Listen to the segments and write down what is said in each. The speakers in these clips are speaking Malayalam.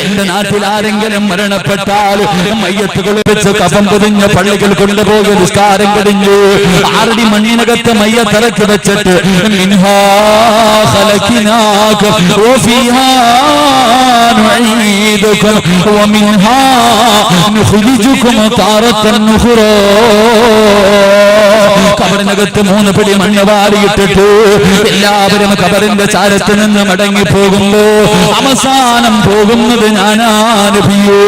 എന്റെ നാട്ടിൽ ആരെങ്കിലും മരണപ്പെട്ടാൽ മയ്യത്തുകൾ വെച്ച് കഫം പൊതിഞ്ഞ പള്ളികൾ കൊണ്ടുപോയി നിസ്കാരം കഴിഞ്ഞു 6 അടി മണ്ണിനകത്ത് മയ്യത്തിറക്കി വെച്ചിട്ട് മിൻഹാ ഖലഖനാക വഫീഹാ നുഈദുകും വമിൻഹാ നുഖ്രിജുകും താറത്തൻ ഉഖ്റാ. കബറിനകത്ത് 3 പിടി മണ്ണ് വാരിയിട്ടിട്ട് എല്ലാവരും കബറിന്റെ ചാരത്ത് നിന്ന് മടങ്ങി പോകുമ്പോ അവസാനം പോകുന്നത് ഞാനാ നബിയേ.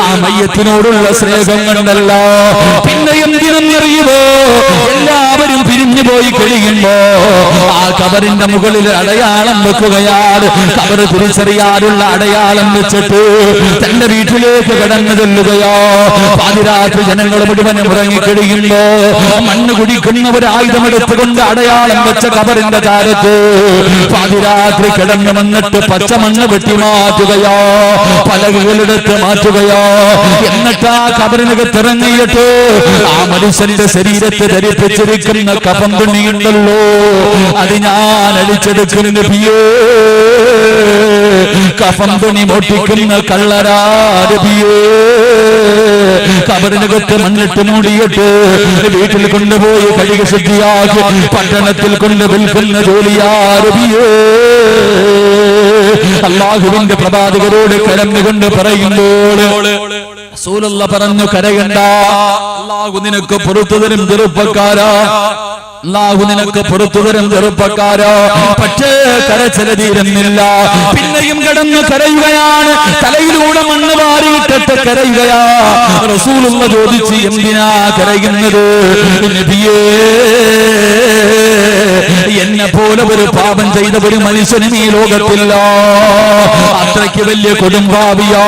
ആ മയ്യത്തിനോടുള്ള സ്നേഹം കണ്ടല്ല. പിന്നെ എന്തിനെന്നറിയുമോ, എല്ലാവരും പിരിഞ്ഞു പോയി കഴിയുമ്പോ ആ കബറിന്റെ മുകളിൽ അടയാളം വെക്കുകയാണ്. കബറ് തിരിച്ചറിയാനുള്ള അടയാളം വെച്ചിട്ട് തന്റെ വീട്ടിലേക്ക് കടന്നു ചെല്ലുകയോ. പാതിരാത്രി ജനങ്ങൾ മുഴുവനും ഉറങ്ങിക്കഴിയുമ്പോ മണ്ണ് കുടിക്കുന്ന ഒരു ആയുധമെടുത്തുകൊണ്ട് അടയാളം വെച്ച കബറിന്റെ ചാരത്ത് പാതിരാത്രി കിടന്നു വന്നിട്ട് പച്ചമണ്ണ് വെട്ടി മാറ്റുകയോ, പലകുകളെടുത്ത് മാറ്റുകയോ. എന്നിട്ട് ആ കബറിനകത്തിറങ്ങിയിട്ട് ആ മനുഷ്യന്റെ ശരീരത്തെ ധരിപ്പിച്ചിരിക്കുന്ന കഫം തുണിയുണ്ടല്ലോ, അത് ഞാൻ അടിച്ചെടുക്കും നബിയേ. കഫം തുണി മോട്ടിക്കുന്ന കള്ളരാ നബിയേ. കബറിനകത്ത് മണ്ണിട്ട് മൂടിയിട്ട് വീട്ടിൽ കൊണ്ടുപോയി കഴുകി ശുദ്ധിയാക്കി പട്ടണത്തിൽ കൊണ്ട് വിൽക്കുന്ന ജോലിയാ നബിയേ. അല്ലാഹുവിന്റെ പ്രവാചകരോട് കരഞ്ഞുകൊണ്ട് പറയുമ്പോൾ റസൂലുള്ളാഹി പറഞ്ഞു, കരയണ്ട, അല്ലാഹു നിനക്ക് പുറത്തു തരും ചെറുപ്പക്കാരാ, അല്ലാഹു നിനക്ക് പുറത്തു തരും ചെറുപ്പക്കാരാ. പക്ഷേ കരച്ചിൽ തീരുന്നില്ല. പിന്നെയും കിടന്ന് കരയുകയാണ്. തലയിലൂടെ മണ്ണ് വാരിയിട്ടിട്ട് കരയുകയാ. റസൂലുള്ളാഹി ചോദിച്ചു, എന്തിനാ കരയുന്നത് നബിയേ? എന്നെ പോലെ ഒരു പാപം ചെയ്ത ഒരു മനുഷ്യനും ഈ ലോകത്തില്ല. അത്രയ്ക്ക് വലിയ കൊടുമ്പാവിയാ,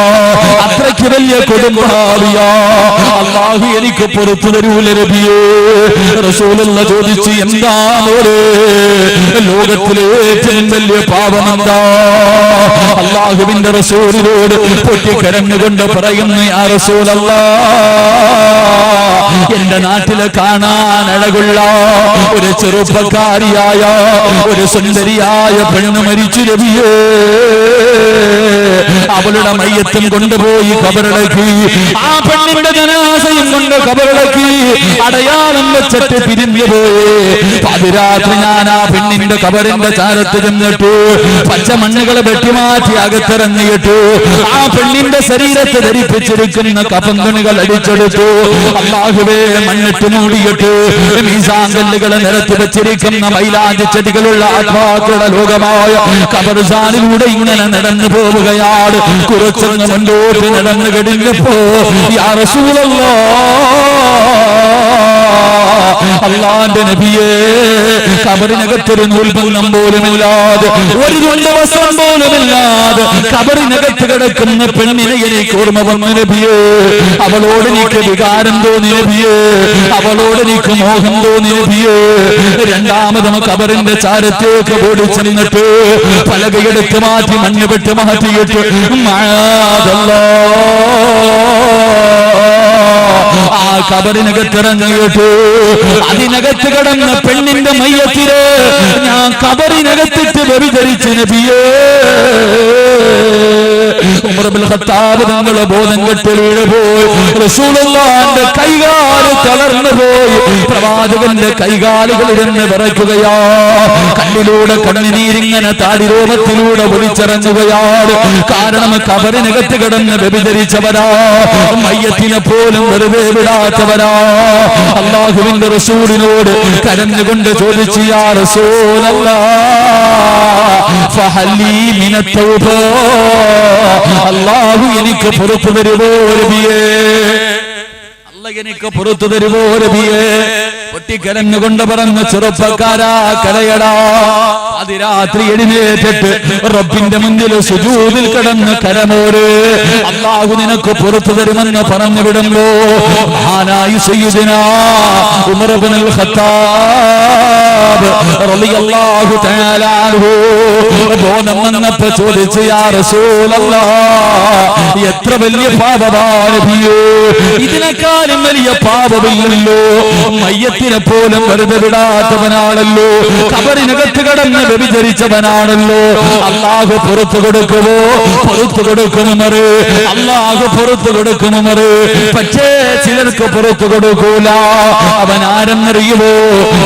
അത്രയ്ക്ക് വലിയ കൊടുമ്പാവിയാ. അല്ലാഹു എനിക്ക് പുറത്തു തരൂല നബിയേ. റസൂലുള്ളാഹി ചോദിച്ചു, എന്താ ലോകത്തിലെ ഏറ്റവും വലിയ പാപം എന്താ? അല്ലാഹുവിന്റെ റസൂലിനോട് പൊട്ടിക്കരഞ്ഞുകൊണ്ട് പറയുന്നു, യാ റസൂലല്ലാഹ്, എന്റെ നാട്ടില് കാണാൻ അഴകുള്ള ഒരു ചെറുപ്പക്കാരിയായ ഒരു സുന്ദരിയായ പെണ്ണ് മരിച്ചു നബിയേ. അവളുടെ മയ്യത്തും കൊണ്ടുപോയി കബറടക്കി. ആ പെണ്ണിന്റെ ജനാസയും കൊണ്ട് കബറടക്കി. അടയാളം വെച്ചിട്ട് പിരിഞ്ഞു പോയി. പാതിരാത്രി ഞാൻ ആ പെണ്ണിന്റെ കബറിന്റെ ചാരത്ത് ചെന്നിട്ടു പച്ചമണ്ണുകൾ വെട്ടിമാറ്റി അകത്തിറങ്ങിയിട്ടു ആ പെണ്ണിന്റെ ശരീരത്തെ ധരിപ്പിച്ചിരിക്കുന്ന കഫം തുണികൾ അടിച്ചെടുത്തു. അല്ലാഹുവേ, മണ്ണിട്ട് മൂടിയിട്ട് മീസാങ്കല്ലുകളെ നിരത്തി വെച്ചിരിക്കുന്ന മൈലാഞ്ചി ചെടികളുള്ള ആത്മാക്കളുടെ ലോകമായ ഖബർസ്ഥാനിലൂടെ ഇങ്ങനെ നടന്നു പോവുകയാണ്. കുറച്ചൊന്ന് മുന്നോട്ട് നടന്നു കഴിഞ്ഞപ്പോ യാ റസൂലല്ലാഹ്, അല്ലാഹുവിന്റെ നബിയേ, ഖബറിനകത്തൊരു നൂൽബന്ധം പോലുമില്ലാതെ, ഒരു വസ്ത്രം പോലുമില്ലാതെ ഖബറിനകത്ത് കിടക്കുന്ന പെണ്ണിനെ എനിക്ക് ഓർമ്മ വന്നു നബിയേ. അവളോട് എനിക്ക് വികാരം തോന്നി നബിയേ. അവളോട് എനിക്ക് മോഹം തോന്നി നബിയേ. രണ്ടാമതും ഖബറിന്റെ ചാരത്തേക്ക് ഓടി ചെന്നിട്ട് പലകയെടുത്ത് മാറ്റി മണ്ണ് വെട്ട് മാറ്റിയിട്ട് ആ കബറിനകത്തിറങ്ങിയിട്ട് അതിനകത്ത് കിടന്ന പെണ്ണിന്റെ മയ്യത്തില് ഞാൻ കബറിനകത്തിട്ട് വ്യഭിചരിച്ച നബിയേ. ഉമർ ഇബ്നുൽ ഖത്താബ് തങ്ങളെ ബോധം കെട്ട് വീണുപോയി. റസൂലുള്ളാഹിന്റെ കൈകാല് തളർന്നു പോയി. പ്രവാചകന്റെ കൈകാലുകളിരുന്ന് വിറയ്ക്കുകയാ. കണ്ണിലൂടെ കണ്ണുനീരിങ്ങനെ താടിരോമത്തിലൂടെ ഒലിച്ചിറങ്ങുകയാണ്. കാരണം കബറിനകത്ത് കിടന്ന് വ്യഭിചരിച്ചവരാ, മയ്യത്തിനെ പോലും വെറുതെ വിടാത്തവരാ. അല്ലാഹുവിന്റെ റസൂലിനോട് കരഞ്ഞുകൊണ്ട് ചോദിച്ചു, യാ റസൂലല്ലാഹ്, ഫഹല്ലി മിനത് തൗബ, അല്ലാഹു എനിക്ക് പുറത്തു തരുവോ നബിയേ? അല്ലാഹു എനിക്ക് പുറത്തു തരുവോ നബിയേ? പൊട്ടിക്കരഞ്ഞുകൊണ്ട് പറഞ്ഞു, ചെറുപ്പക്കാരാ കരയടാ. അതിരാത്രി എഴുന്നേറ്റിട്ട് റബ്ബിന്റെ മുന്നിൽ സുജൂദിൽ കിടന്ന് കരമോര്, അല്ലാഹു നിനക്ക് പുറത്തു തരുമെന്ന് പറഞ്ഞു വിടുമ്പോ മഹാനായ സയ്യിദുനാ ഉമർ ഇബ്നുൽ ഖത്താബ് ഖത്താബ് റളിയല്ലാഹു തആല അൻഹു ബോധം വന്നപ്പോ ചോദിച്ചു, യാ റസൂലല്ലാഹ്, എത്ര വലിയ പാപമാണ് നബിയേ, ഇതിനേക്കാളും വലിയ പാപമില്ലല്ലോ. മയ്യത്തിനെ പോലും വെറുതെ വിടാത്തവനാണല്ലോ, ഖബറിനകത്ത് കടന്ന് വ്യഭിചരിച്ചവനാണല്ലോ. അല്ലാഹു പുറത്തു കൊടുക്കുമോ? പുറത്തു കൊടുക്കുമോ? അല്ലാഹു പുറത്തു കൊടുക്കുമോ? പക്ഷേ ചിലർക്ക് പുറത്തു കൊടുക്കൂല. അവൻ ആരെന്നറിയുമോ?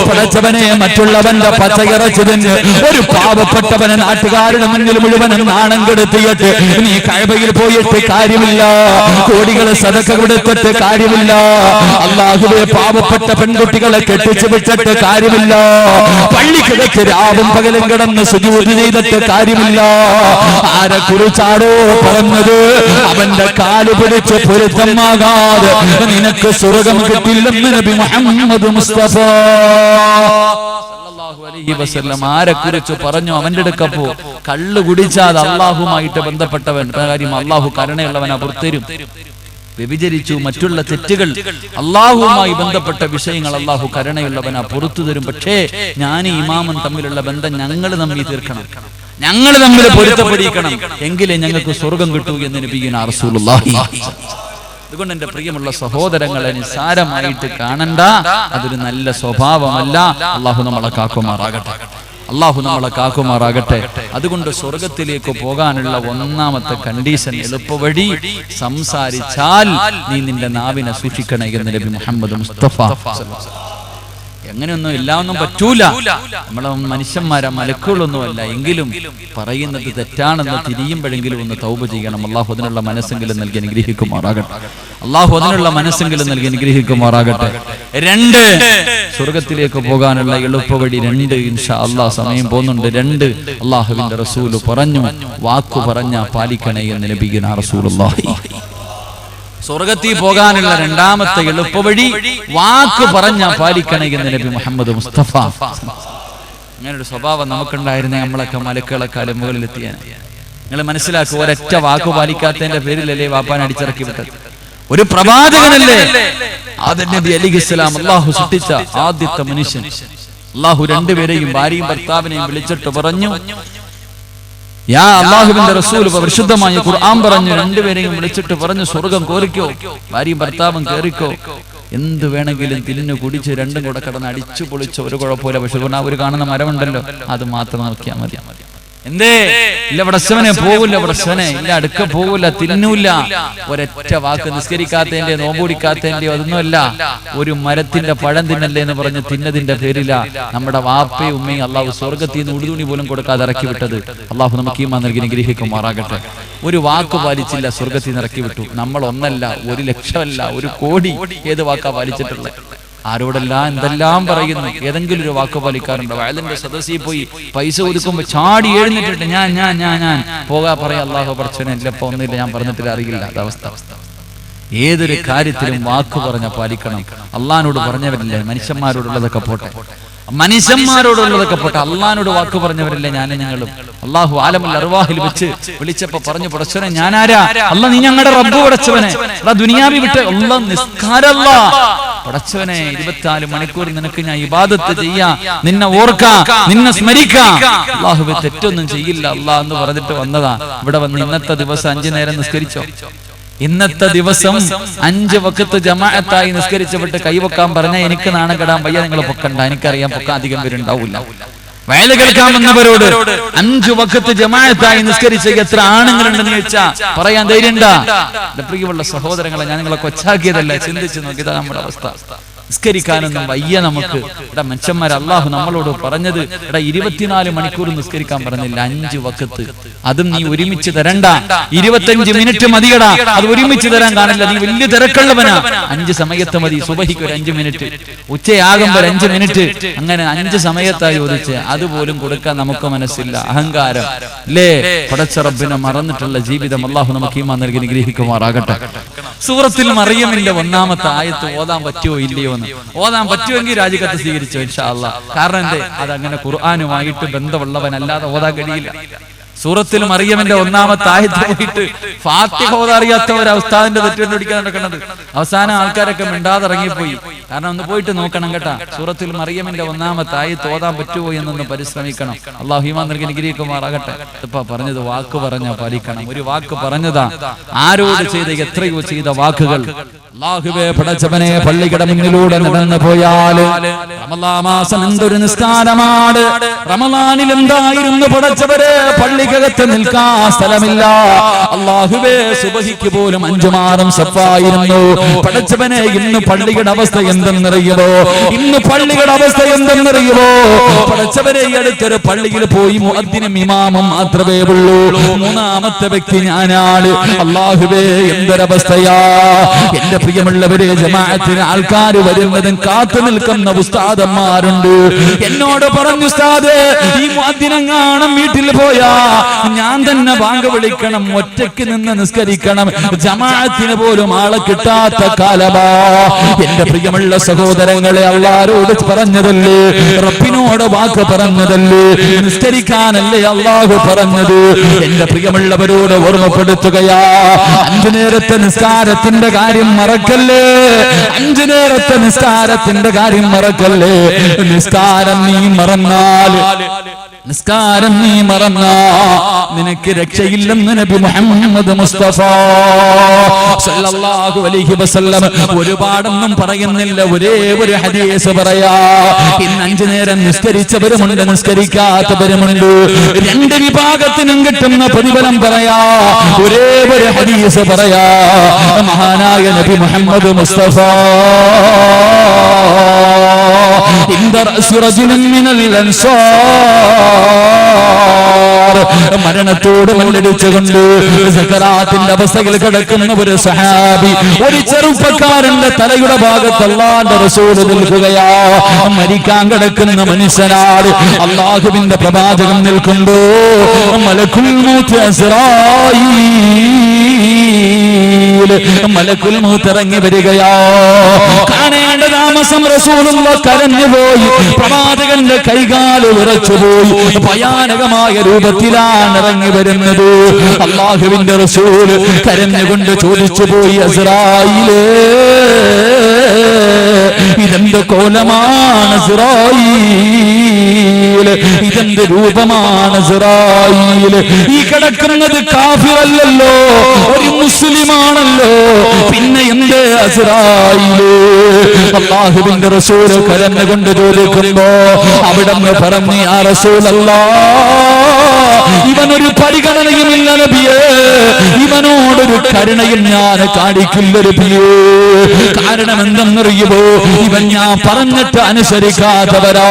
പടച്ചവനെ, മറ്റുള്ളവന്റെ പച്ചയിറച്ചതിന് ഒരു പാവപ്പെട്ടവനെ നാട്ടുകാരുടെ മുന്നിൽ മുഴുവനും നാണം കെടുത്തിയിട്ട് നീ കഅബയിൽ പോയിട്ട് കാര്യമില്ല, കോടികൾ സദഖ കൊടുത്തിട്ട് കാര്യമില്ല, അല്ലാഹുവേ പാവപ്പെട്ട പെൺകുട്ടികളെ കെട്ടിച്ചു വിട്ടിട്ട് കാര്യമില്ല, പള്ളിക്കകത്ത് രാവും പകലും കിടന്ന് സുജൂദ് ചെയ്തിട്ട് കാര്യമില്ല. ആരെ കുറിച്ചാണോ പറഞ്ഞത്? അവന്റെ കാല് പിടിച്ച് പൊരുത്തമാകാതെ നിനക്ക് സ്വർഗം കിട്ടില്ലെന്ന് നബി മുഹമ്മദ് മുസ്തഫ സല്ലല്ലാഹു അലൈഹി വസല്ലം ആരെക്കുറിച്ച് പറഞ്ഞു? അവന്റെ അടുക്കപ്പോ കള്ളു കുടിച്ചാൽ അള്ളാഹുമായിട്ട് ബന്ധപ്പെട്ടവൻ കാര്യം അള്ളാഹു കരുണയുള്ളവനാ പുറത്തരും. വ്യഭിചരിച്ചു, മറ്റുള്ള തെറ്റുകൾ, അള്ളാഹുവുമായി ബന്ധപ്പെട്ട വിഷയങ്ങൾ അള്ളാഹു കരുണയുള്ളവനാ പുറത്തു തരും. പക്ഷേ ഞാൻ ഇമാമും തമ്മിലുള്ള ബന്ധം ഞങ്ങൾ തമ്മിൽ തീർക്കണം, ഞങ്ങൾ തമ്മിൽ പൊരുത്തപ്പെടിക്കണം, എങ്കിലേ ഞങ്ങൾക്ക് സ്വർഗം കിട്ടൂ എന്ന് നബിയുനാ റസൂലുള്ളാഹി. അതുകൊണ്ട് എന്റെ പ്രിയമുള്ള സഹോദരങ്ങളെ, നിസ്സാരമായിട്ട് കാണണ്ട, അതൊരു നല്ല സ്വഭാവമല്ല. അള്ളാഹു നമ്മളെ കാക്കുമാറാകട്ടെ, അള്ളാഹു നമ്മളെ കാക്കുമാറാകട്ടെ. അതുകൊണ്ട് സ്വർഗത്തിലേക്ക് പോകാനുള്ള ഒന്നാമത്തെ കണ്ടീഷൻ, എളുപ്പവഴി സംസാരിച്ചാൽ നീ നിന്റെ നാവിനെ സൂക്ഷിക്കണേ എന്ന് നബി മുഹമ്മദ് മുസ്തഫ. എങ്ങനെയൊന്നും എല്ലാമൊന്നും പറ്റൂല, നമ്മളെ മനുഷ്യന്മാരെ മലക്കുകളൊന്നുമല്ല, എങ്കിലും പറയുന്നത് തെറ്റാണെന്ന് തിരിയുമ്പോഴെങ്കിലും ഒന്ന് തൗബ ചെയ്യണം. അള്ളാഹു അതിനുള്ള മനസ്സെങ്കിലും നൽകി അനുഗ്രഹിക്കുമാറാകട്ടെ, അള്ളാഹു അതിനുള്ള മനസ്സെങ്കിലും നൽകി അനുഗ്രഹിക്കുമാറാകട്ടെ. 2, സ്വർഗത്തിലേക്ക് പോകാനുള്ള എളുപ്പവഴി 2 ഇൻഷാ അള്ളാഹ്, സമയം പോകുന്നുണ്ട്. 2, അള്ളാഹുവിന്റെ റസൂല് പറഞ്ഞു, വാക്കു പറഞ്ഞ പാലിക്കണേ എന്ന് നബിയുനാ റസൂലുള്ളാഹി. സ്വർഗത്തിൽ പോകാനുള്ള രണ്ടാമത്തെ എളുപ്പവഴി വാക്ക് പറഞ്ഞ പാലിക്കണേ എന്ന് നബി മുഹമ്മദ് മുസ്തഫ. അങ്ങനൊരു സ്വഭാവം നമുക്കുണ്ടായിരുന്നേ നമ്മളൊക്കെ മലക്കുകളെക്കാളും മുകളിലെത്തിയാൻ. നിങ്ങൾ മനസ്സിലാക്കുക, ഒരൊറ്റ വാക്ക് പാലിക്കാത്തതിന്റെ പേരിലല്ലേ വാപ്പാൻ അടിച്ചിറക്കി വിട്ടത്? ഒരു പ്രവാചകനല്ലേ ആദം നബി അലൈഹിസ്സലാം, അള്ളാഹു സൃഷ്ടിച്ച ആദ്യത്തെ മനുഷ്യൻ. അള്ളാഹു രണ്ടുപേരെയും, ഭാര്യയും ഭർത്താവിനെയും വിളിച്ചിട്ട് പറഞ്ഞു, യാ അല്ലാഹുവിന്റെ റസൂൽ പരിശുദ്ധമായ ഖുർആൻ പറഞ്ഞു, രണ്ടുപേരെയും വിളിച്ചിട്ട് പറഞ്ഞു, സ്വർഗം കോരിക്കോ, ഭാര്യയും ഭർത്താവും കേറിക്കോ, എന്ത് വേണമെങ്കിലും തിന്നു കുടിച്ച് രണ്ടും കൂടെ കിടന്ന് അടിച്ചു പൊളിച്ച് ഒരു കുഴപ്പമില്ല. പക്ഷെ ഒരു കാണുന്ന മരമുണ്ടല്ലോ, അത് മാത്രം നോക്കിയാൽ മതി. എന്തേ? ഇല്ല പടച്ചവനെ പോകില്ല, പടച്ചവനെ ഇല്ല അടുക്ക പോകില്ല, തിന്നൂല്ല. ഒരൊറ്റ വാക്ക് നിസ്കരിക്കാത്തതിന്റെ നോമ്പൂടിക്കാത്തതിന്റെ അതൊന്നുമല്ല, ഒരു മരത്തിന്റെ പഴം തിന്നല്ലേ എന്ന് പറഞ്ഞ് തിന്നതിന്റെ പേരില നമ്മുടെ വാപ്പയും ഉമ്മയും അള്ളാഹു സ്വർഗത്തിൽ നിന്ന് ഉടുതുണി പോലും കൊടുക്കാതെ ഇറക്കി വിട്ടത്. അള്ളാഹു നമുക്ക് ഈമാൻ നൽകി അനുഗ്രഹിക്കുമാറാകട്ടെ. ഒരു വാക്ക് പാലിച്ചില്ല, സ്വർഗത്തിൽ നിന്ന് ഇറക്കി വിട്ടു. നമ്മൾ 1 അല്ല, 1 ലക്ഷമല്ല, 1 കോടി ഏത് വാക്കാ പാലിച്ചിട്ടുള്ളത്? ആരോടെല്ലാം എന്തെല്ലാം പറയുന്നു, ഏതെങ്കിലും ഒരു വാക്ക് പാലിക്കാറുണ്ട്? വയലിന്റെ സദസ്സിൽ പോയി പൈസ ഒതുക്കുമ്പോ ചാടി എഴുന്നിട്ടിട്ട് ഞാൻ പോകാ പറയാ, അല്ലാഹു പടച്ചവനെ ഇല്ലപ്പോ ഒന്നുമില്ല, ഞാൻ പറഞ്ഞിട്ടില്ല, അറിയില്ല. അതവസ്ഥ. ഏതൊരു കാര്യത്തിലും വാക്ക് പറഞ്ഞ പാലിക്കണം. അള്ളാഹിനോട് പറഞ്ഞവരില്ലേ, മനുഷ്യന്മാരോടുള്ളതൊക്കെ പോട്ടെ, മനുഷ്യന്മാരോടുള്ളതൊക്കെ പോട്ടെ, അള്ളാഹിനോട് വാക്ക് പറഞ്ഞവരില്ലേ ഞാനും ഞങ്ങളും. അള്ളാഹു ആലമുൽ അർവാഹിൽ വെച്ച് വിളിച്ചപ്പോ പറഞ്ഞു, പടച്ചവനെ ഞാനാരാ? അല്ലാ നീ ഞങ്ങളുടെ റബ്ബ് പടച്ചവനെ, ദുനിയാവി വിട്ട് അല്ലാ നിസ്കാരല്ല പടച്ചവനെ, 24 മണിക്കൂർ നിനക്ക് ഞാൻ ഇബാദത്ത് ചെയ്യാ, നിന്നെ ഓർക്കാ, നിന്നെ സ്മരിക്കാ, അള്ളാഹുവേ തെറ്റൊന്നും ചെയ്യില്ല അല്ലാ എന്ന് പറഞ്ഞിട്ട് വന്നതാ. ഇവിടെ വന്ന് ഇന്നത്തെ ദിവസം 5 നേരം നിസ്കരിച്ചോ? ഇന്നത്തെ ദിവസം 5 വഖത്ത് ജമാഅത്തായി നിസ്കരിച്ചിട്ട് കൈവക്കാൻ പറഞ്ഞ എനിക്ക് നാണം കെടാൻ വയ്യ, നിങ്ങൾ പൊക്കണ്ട, എനിക്കറിയാം പൊക്ക അധികം പേരുണ്ടാവില്ല. വയല് കേൾക്കാൻ വന്നവരോട് 5 വഖത്ത് ജമാഅത്തായി നിസ്കരിച്ച എത്ര ആണുങ്ങളുണ്ടെന്ന് ചോദിച്ചാ പറയാൻ ധൈര്യണ്ടാ? പ്രിയമുള്ള സഹോദരങ്ങളെ, ഞാൻ നിങ്ങളെ കൊച്ചാക്കിയതല്ല, ചിന്തിച്ചു നോക്കിയതാ നമ്മുടെ അവസ്ഥ. നിസ്കരിക്കാനൊന്നും വയ്യ നമുക്ക്. ഇവിടെ മനുഷ്യന്മാർ അള്ളാഹു നമ്മളോട് പറഞ്ഞത് 24 മണിക്കൂർ നിസ്കരിക്കാൻ പറഞ്ഞില്ല, 5 വഖത്ത്. അതും നീ ഒരുമിച്ച് തരണ്ട, 25 മിനിറ്റ് മതിയടാ, അത് ഒരുമിച്ച് തരാൻ കാണില്ല, നീ വലിയ തിരക്കുള്ളവനാ. 5 സമയത്ത് മതി, സുബഹിക്ക് ഒരു 5 മിനിറ്റ്, ഉച്ചയാകുമ്പോൾ 5 മിനിറ്റ്, അങ്ങനെ 5 സമയത്തായി ചോദിച്ച് അതുപോലും കൊടുക്കാൻ നമുക്ക് മനസ്സില്ല. അഹങ്കാരം അല്ലേ? പടച്ച റബ്ബിനെ മറന്നിട്ടുള്ള ജീവിതം അള്ളാഹു നമുക്ക് ഈമാൻ നൽകി അനുഗ്രഹിക്കുമാറാകട്ടെ. സൂറത്തിൽ മറിയമിന്റെ 1-ാമത്തെ ആയത്ത് ഓതാൻ പറ്റുമോ ഇല്ലയോ? ഓതാൻ പറ്റുമെങ്കിൽ രാജിക്കത്ത് സ്വീകരിച്ചോ ഇൻഷാ അല്ലാഹ്. കാരണം എന്തേ? അതങ്ങനെ ഖുർആനുമായിട്ട് ബന്ധമുള്ളവനല്ലാതെ ഓതാൻ കഴിയില്ല. സൂറത്തിൽ മറിയമിന്റെ ഒന്നാമത്തെ ആയത്ത് പോയിട്ട് ഫാത്തിഹ ഓതാൻ അറിയാത്ത ഒരു ഉസ്താദിന്റെ തെറ്റ് കണ്ടുപിടിക്കാൻ നടക്കുന്നത്. അവസാനം ആൾക്കാരൊക്കെ മിണ്ടാതെ ഇറങ്ങിപ്പോയി. കാരണം ഒന്ന് പോയിട്ട് നോക്കണം കേട്ടാ, സൂറത്തിൽ മറിയമിന്റെ ഒന്നാമത്തെ ആയത്ത് ഓതാൻ പറ്റുമോ എന്നൊന്ന് പരിശ്രമിക്കണം. അള്ളാഹു ഈമാൻ നൽകി അനുഗ്രഹിക്കുമാറാകട്ടെ. ഇപ്പൊ പറഞ്ഞത് വാക്ക് പറഞ്ഞ പാലിക്കണം. ഒരു വാക്ക് പറഞ്ഞതാ, ആരോട് ചെയ്ത എത്രയോ ചെയ്ത വാക്കുകൾ. അല്ലാഹുവേ പടച്ചവനെ, പള്ളിയുടെ മുന്നിലൂടെ നടന്നു പോയാൽ റമളാൻ മാസം എന്തൊരു നിസ്കാരമാണ്, റമളാനിൽ എന്തായിരുന്നു പടച്ചവരെ, പള്ളിക്കകത്ത് നിൽക്കാൻ സ്ഥലമില്ല. അല്ലാഹുവേ സുബഹിക്ക് പോലും 5 മാറും സഫായിരുന്നു. പടച്ചവനെ, ഇന്ന് പള്ളിയുടെ അവസ്ഥ എന്തെന്നറിയുമോ? ഇന്ന് പള്ളിയുടെ അവസ്ഥ എന്തെന്നറിയുമോ? പടച്ചവരെ, ഈ അടുത്തൊരു പള്ളിയിൽ പോയി മുഅദ്ദിനും ഇമാമും മാത്രമേ ഉള്ളൂ. 3ാമത്തെ വ്യക്തി ഞാനാണ്. അല്ലാഹുവേ എന്തൊരവസ്ഥയാ. എന്റെ പ്രിയമുള്ളവരെ, ജമാഅത്തിന് ആൾക്കാർ വരുന്നതും കാത്തു നിൽക്കുന്ന ഉസ്താദന്മാരുണ്ട്. എന്നോട് പറഞ്ഞു, ഉസ്താദേ, ഈ മുഅദ്ദിനെങ്ങാനും വീട്ടിൽ പോയാ ഞാൻ തന്നെ ബാങ്ക് വിളിക്കണം, ഒറ്റയ്ക്ക് നിന്ന് നിസ്കരിക്കണം, ജമാഅത്തിന് പോലും ആളെ കിട്ടാത്ത കാലമാ. എന്റെ പ്രിയമുള്ള സഹോദരങ്ങളെ, അല്ലാഹുവോട് പറഞ്ഞതല്ലേ, റബ്ബിനോട് വാക്ക് പറഞ്ഞതല്ലേ, നിസ്കരിക്കാനല്ലേ അല്ലാഹു പറഞ്ഞത്. എന്റെ പ്രിയമുള്ളവരോട് ഓർമ്മപ്പെടുത്തുകയാ, 5 നേരത്തെ നിസ്കാരത്തിന്റെ കാര്യം മറക്കല്ലേ. 5 നേരത്തെ നിസ്കാരത്തിന്റെ കാര്യം മറക്കല്ലേ. നിസ്കാരം നീ മറന്നാ നിനക്ക് രക്ഷയില്ലെന്ന് നബി മുഹമ്മദ് മുസ്തഫ സല്ലല്ലാഹു അലൈഹി വസല്ലം ഒരുപാടൊന്നും പറയുന്നില്ല, ഒരേ ഒരു ഹദീസ് പറയാ. ഇന്ന് 5 നേരം നിസ്കരിച്ചവരുമുണ്ട്, നിസ്കരിക്കാത്തവരുമുണ്ട്. 2 വിഭാഗത്തിനും കിട്ടുന്ന പ്രതിഫലം പറയാ. ഒരേ ഒരു ഹദീസ് പറയാ, മഹാനായ നബി മുഹമ്മദ് മുസ്തഫ ഇന്ദ റഅസി റജുലിൻ മിനൽ അൻസാർ, മരണത്തോട് മല്ലടിച്ചുകൊണ്ട് സക്കറാത്തിന്റെ അവസ്ഥയിൽ കിടക്കുന്ന ഒരു സഹാബി, ഒരു ചെറുപ്പക്കാരന്റെ തലയുടെ ഭാഗത്ത് അല്ലാഹുവിന്റെ റസൂൽ നിൽക്കുകയാ. മരിക്കാൻ കിടക്കുന്ന മനുഷ്യനാണ്. അല്ലാഹുവിന്റെ പ്രവാചകൻ നിൽക്കുമ്പോ മലക്കുൽ മൗത്ത് അസ്റായീൽ, മലക്കുൽ മൗത്ത് ഇറങ്ങി വരികയാ. കാണേണ്ട താമസം റസൂലുള്ള കരഞ്ഞുപോയി. പ്രവാചകന്റെ കൈകാല് വിറച്ചുപോയി. ഭയാനകമായ രൂപത്തിലാണ് ഇറങ്ങി വരുന്നത്. അല്ലാഹുവിന്റെ റസൂൽ കരഞ്ഞുകൊണ്ട് ചോദിച്ചു പോയി, അസ്റായീലേ, ഇതെന്ത് കോലമാണ് അസ്റായീൽ, ഇതെന്ത് രൂപമാണ് അസ്റായീൽ? ഈ കിടക്കുന്നത് കാഫിറല്ലല്ലോ, ഒരു മുസ്ലിമാണല്ലോ, പിന്നെ എന്ത് അസ്റായീൽ? അല്ലാഹുവിന്റെ റസൂൽ കരഞ്ഞുകൊണ്ട് ചോദിക്കുമ്പോ അവിടുന്ന് പറഞ്ഞു, യാ റസൂലല്ലാഹ്, ഇവനൊരു പരിഗണനയുമില്ല നബിയേ, ഇവനോടൊരു കരുണയും ഞാൻ കാണിക്കില്ല നബിയേ. കാരണം എന്തെന്നറിയുമോ? ഇവൻ ഞാൻ പറഞ്ഞിട്ട് അനുസരിക്കാത്തവരോ,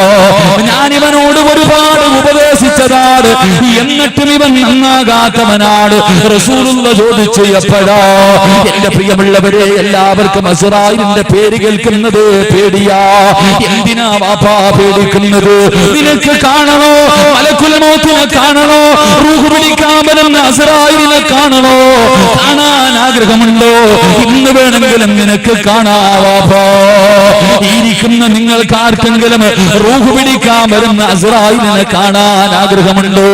ഞാൻ ഇവനോട് ഒരുപാട് ഉപദേശിച്ചതാണ്, എന്നിട്ടും ഇവൻ നന്നാകാത്തവനാണ്. റസൂലുള്ള ചോദിച്ചു, എപ്പോഴാ? എന്റെ പ്രിയമുള്ളവരെ, എല്ലാവർക്കും അസ്റായീലിന്റെ പേര് കേൾക്കുന്നത് പേടിയാ. എന്തിനാ വാപ്പാ പേടിക്കുന്നത്? നിനക്ക് കാണണോ? മലക്കുൽ മൗത്തിനെ കാണണോ? റൂഹ് പിടിക്കാൻ വരുന്ന അസ്റായീലിനെ കാണണോ? കാണാൻ ആഗ്രഹമുണ്ടോ? ഇന്ന് വേണമെങ്കിലും നിനക്ക് കാണാവാ. ഇരിക്കുന്ന നിങ്ങൾക്ക് ആർക്കെങ്കിലും റൂഹ് പിടിക്കാൻ വരുന്ന അസ്റായീലിനെ കാണാൻ ആഗ്രഹമുണ്ടോ?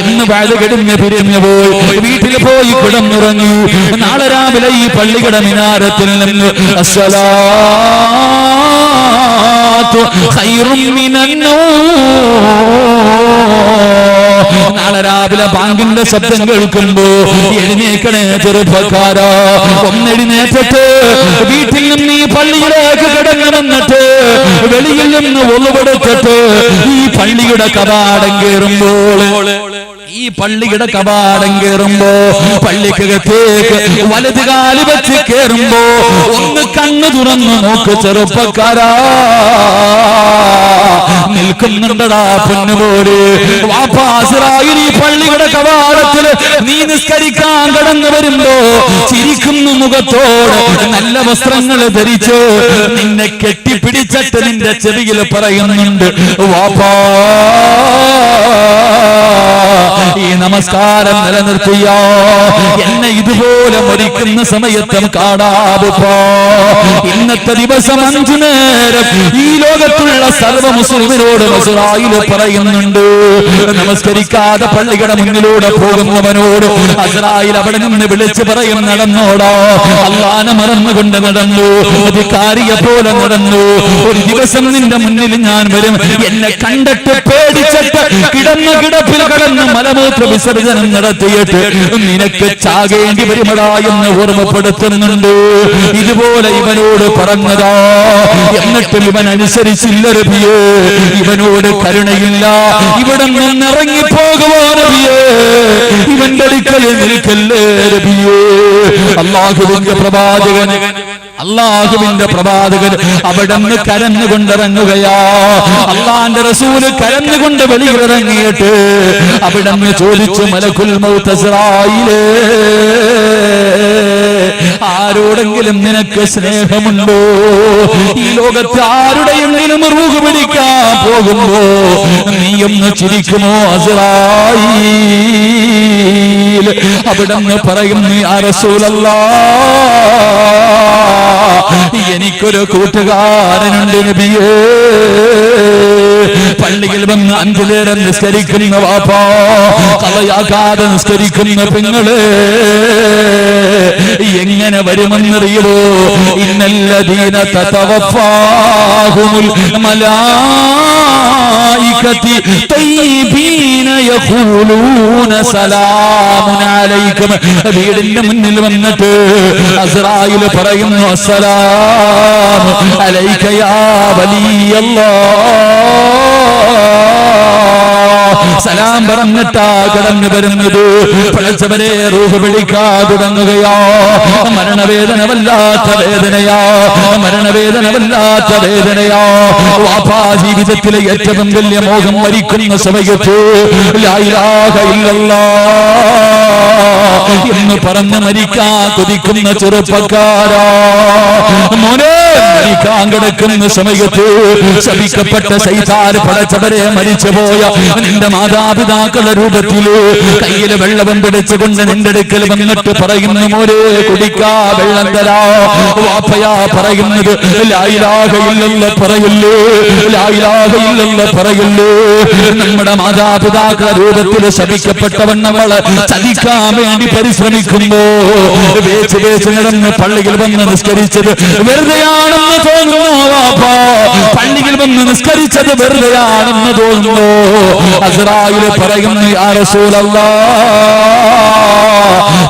ഇന്ന് വാഴകടിഞ്ഞ് പിരിഞ്ഞു പോയി വീട്ടിൽ പോയി കിടന്നുറങ്ങി. നാളെ രാവിലെ ഈ പള്ളിയുടെ മിനാരത്തിൽ നിന്ന് അസ്സലാത്തു ഖൈറും മിനന്നൂം, നാളെ രാവിലെ ബാങ്കിന്റെ ശബ്ദം കേൾക്കുമ്പോ എഴുന്നേക്കണേ ചെറുപ്പക്കാരാ. ഒന്നെഴുന്നേറ്റിട്ട് വീട്ടിൽ നിന്ന് ഈ പള്ളിയിലേക്ക് കിടന്നു വന്നിട്ട് വെളിയിൽ നിന്ന് ഒളിവെടുത്തിട്ട് ഈ പള്ളിയുടെ കവാടം കയറുമ്പോൾ, ഈ പള്ളിയുടെ കവാടം കയറുമ്പോ, പള്ളിക്കകത്തേക്ക് വലത് കാല് വെച്ച് കയറുമ്പോ ഒന്ന് കണ്ണു തുറന്നു നോക്ക് ചെറുപ്പക്കാരാ. നിൽക്കുന്നുണ്ടടാ പൊന്നുപോലെ വാപ്പാ അസ്റായീൽ ഈ പള്ളിയുടെ കവാടത്തിൽ നീ നിസ്കരിക്കാൻ കടന്നു വരുമ്പോ ചിരിക്കുന്നു മുഖത്തോട്, നല്ല വസ്ത്രങ്ങൾ ധരിച്ച് നിന്നെ കെട്ടിപ്പിടിച്ച വിളിച്ചിട്ട് നിന്റെ ചെവിയിൽ പറയുന്നുണ്ട്, വാപ്പാ ഈ നമസ്കാരം നിലനിർത്തിയ എന്നെ ഇതുപോലെ മരിക്കുന്ന സമയത്തും കാണാവുപ്പാ. ഇന്നത്തെ ദിവസം 5 നേരം ഈ ലോകത്തുള്ള സർവ്വ മുസ്ലിമിനോട് ഇസ്രായേൽ പറയുന്നുണ്ട്, നമസ്കരിക്കാതെ പള്ളിയുടെ മുന്നിലൂടെ പോകുന്നവനോട് ഇസ്രായേൽ അവിടെ നിന്ന് വിളിച്ചു പറയും, നടന്നോടാ. അല്ലാഹനെ മറന്നുകൊണ്ട് നടന്നു, അധികാരിയെ പോലെ നടന്നു. ഒരു ദിവസം നിന്റെ മുന്നിൽ ഞാൻ വരും, എന്നെ കണ്ടിട്ട് പേടിച്ചിട്ട് കിടന്ന കിടപ്പിൽ കടന്ന് മലമൂത്ര വിസർജനം നടത്തിയിട്ട് നിനക്ക് ചാകേണ്ടി വരുമടാ എന്ന് ഓർമ്മപ്പെടുത്തുന്നുണ്ട്. ഇതുപോലെ ഇവനോട് പറഞ്ഞതാ. എന്നിട്ടും ഇവൻ അനുസരിച്ചില്ല നബിയേ. ഇവനോട് കരുണയില്ല. ഇവിടെ നിന്ന് ഇറങ്ങിപ്പോകുവാ നബിയേ. ഇവന്റെ അടുക്കൽ നിൽക്കല്ലേ നബിയേ. അല്ലാഹുവിന്റെ പ്രവാചകൻ അവിടെ നിന്ന് കരഞ്ഞുകൊണ്ടിറങ്ങുകയാ. അള്ളാന്റെ റസൂല് കരഞ്ഞുകൊണ്ട് വെളിയിലിറങ്ങിയിട്ട് അവിടെ നിന്ന് ചോദിച്ചു, മലക്കുൽ മൗത്ത് ഇസ്രായീലേ, ആരോടെങ്കിലും നിനക്ക് സ്നേഹമുണ്ടോ? ഈ ലോകത്ത് ആരുടെയെങ്കിലും റൂഹ് പിടിക്കാൻ പോകുമ്പോ നീയൊന്ന് ചിരിക്കുമോ ഇസ്രായീൽ? അവിടെ നിന്ന് പറയുന്നു, യാ റസൂലല്ലാഹ്, എനിക്കൊരു കൂട്ടുകാരനുണ്ട് നബിയേ. പള്ളിയിൽ വന്ന് 5 നേരം നിസ്കരിക്കുന്ന വാപ്പാ, കളയാക്കാതെ നിസ്കരിക്കുന്ന പെങ്ങളെ എങ്ങനെ വരുമെന്നറിയോ? ഇന്നല്ലദീന തതവഫാഹുൽ മലായികതി തയ്യിബീന യഖൂലൂന സലാമുൻ അലൈക്കും. വീടിന്റെ മുന്നിൽ വന്നിട്ട് ഇസ്രായീൽ പറയുന്നു, അസ്സലാമു അലൈക യാ വലിയല്ലാഹ്. സലാം പറഞ്ഞിട്ടാ കടന്നു വരുന്നത്. പടച്ചവരെ റൂഹ് പിടിക്കാ തുടങ്ങുകയാ. മരണവേദന വല്ലാത്ത വേദനയാ. വാപ്പാ ജീവിതത്തിലെ ഏറ്റവും വലിയ മോഹം മരിക്കുന്ന സമയത്ത് ലാ ഇലാഹ ഇല്ലല്ലാഹ് എന്ന് പറഞ്ഞ് മരിക്കാൻ കൊതിക്കുന്ന ചെറുപ്പക്കാരാ, മോനെ മരിക്കാൻ കിടക്കുന്ന സമയത്ത് ശപിക്കപ്പെട്ട ശൈത്താൻ പടച്ചവരെ മരിച്ചുപോയ നിന്റെ മാതാപിതാക്കളുടെ രൂപത്തില് കയ്യില് വെള്ളം പിടിച്ചുകൊണ്ട് നിന്റെ അടുക്കൽ വന്നിട്ട് പറയുന്നു, മോനെ കുടിക്കാ വെള്ളം തരാ. വാപ്പയാ പറയുന്നത്, ലാ ഇലാഹ ഇല്ലല്ലാഹ് പറയല്ലേ, ലാ ഇലാഹ ഇല്ലല്ലാഹ് പറയല്ലേ. നമ്മുടെ മാതാപിതാക്കളുടെ രൂപത്തിൽ ശപിക്കപ്പെട്ടവൻ നമ്മളെ ചതിക്കാൻ വേണ്ടി പരിശ്രമിക്കുമ്പോ വേച്ച് നടന്ന് പള്ളിയിൽ വന്ന് നിസ്കരിച്ചത് വെറുതെയാണെന്ന് തോന്നുന്നു. വാപ്പാ പള്ളിയിൽ വന്ന് നിസ്കരിച്ചത് വെറുതെയാണെന്ന് തോന്നുന്നു. ഇസ്രായീൽ പറയുന്നു, യാ റസൂലല്ലാഹ്,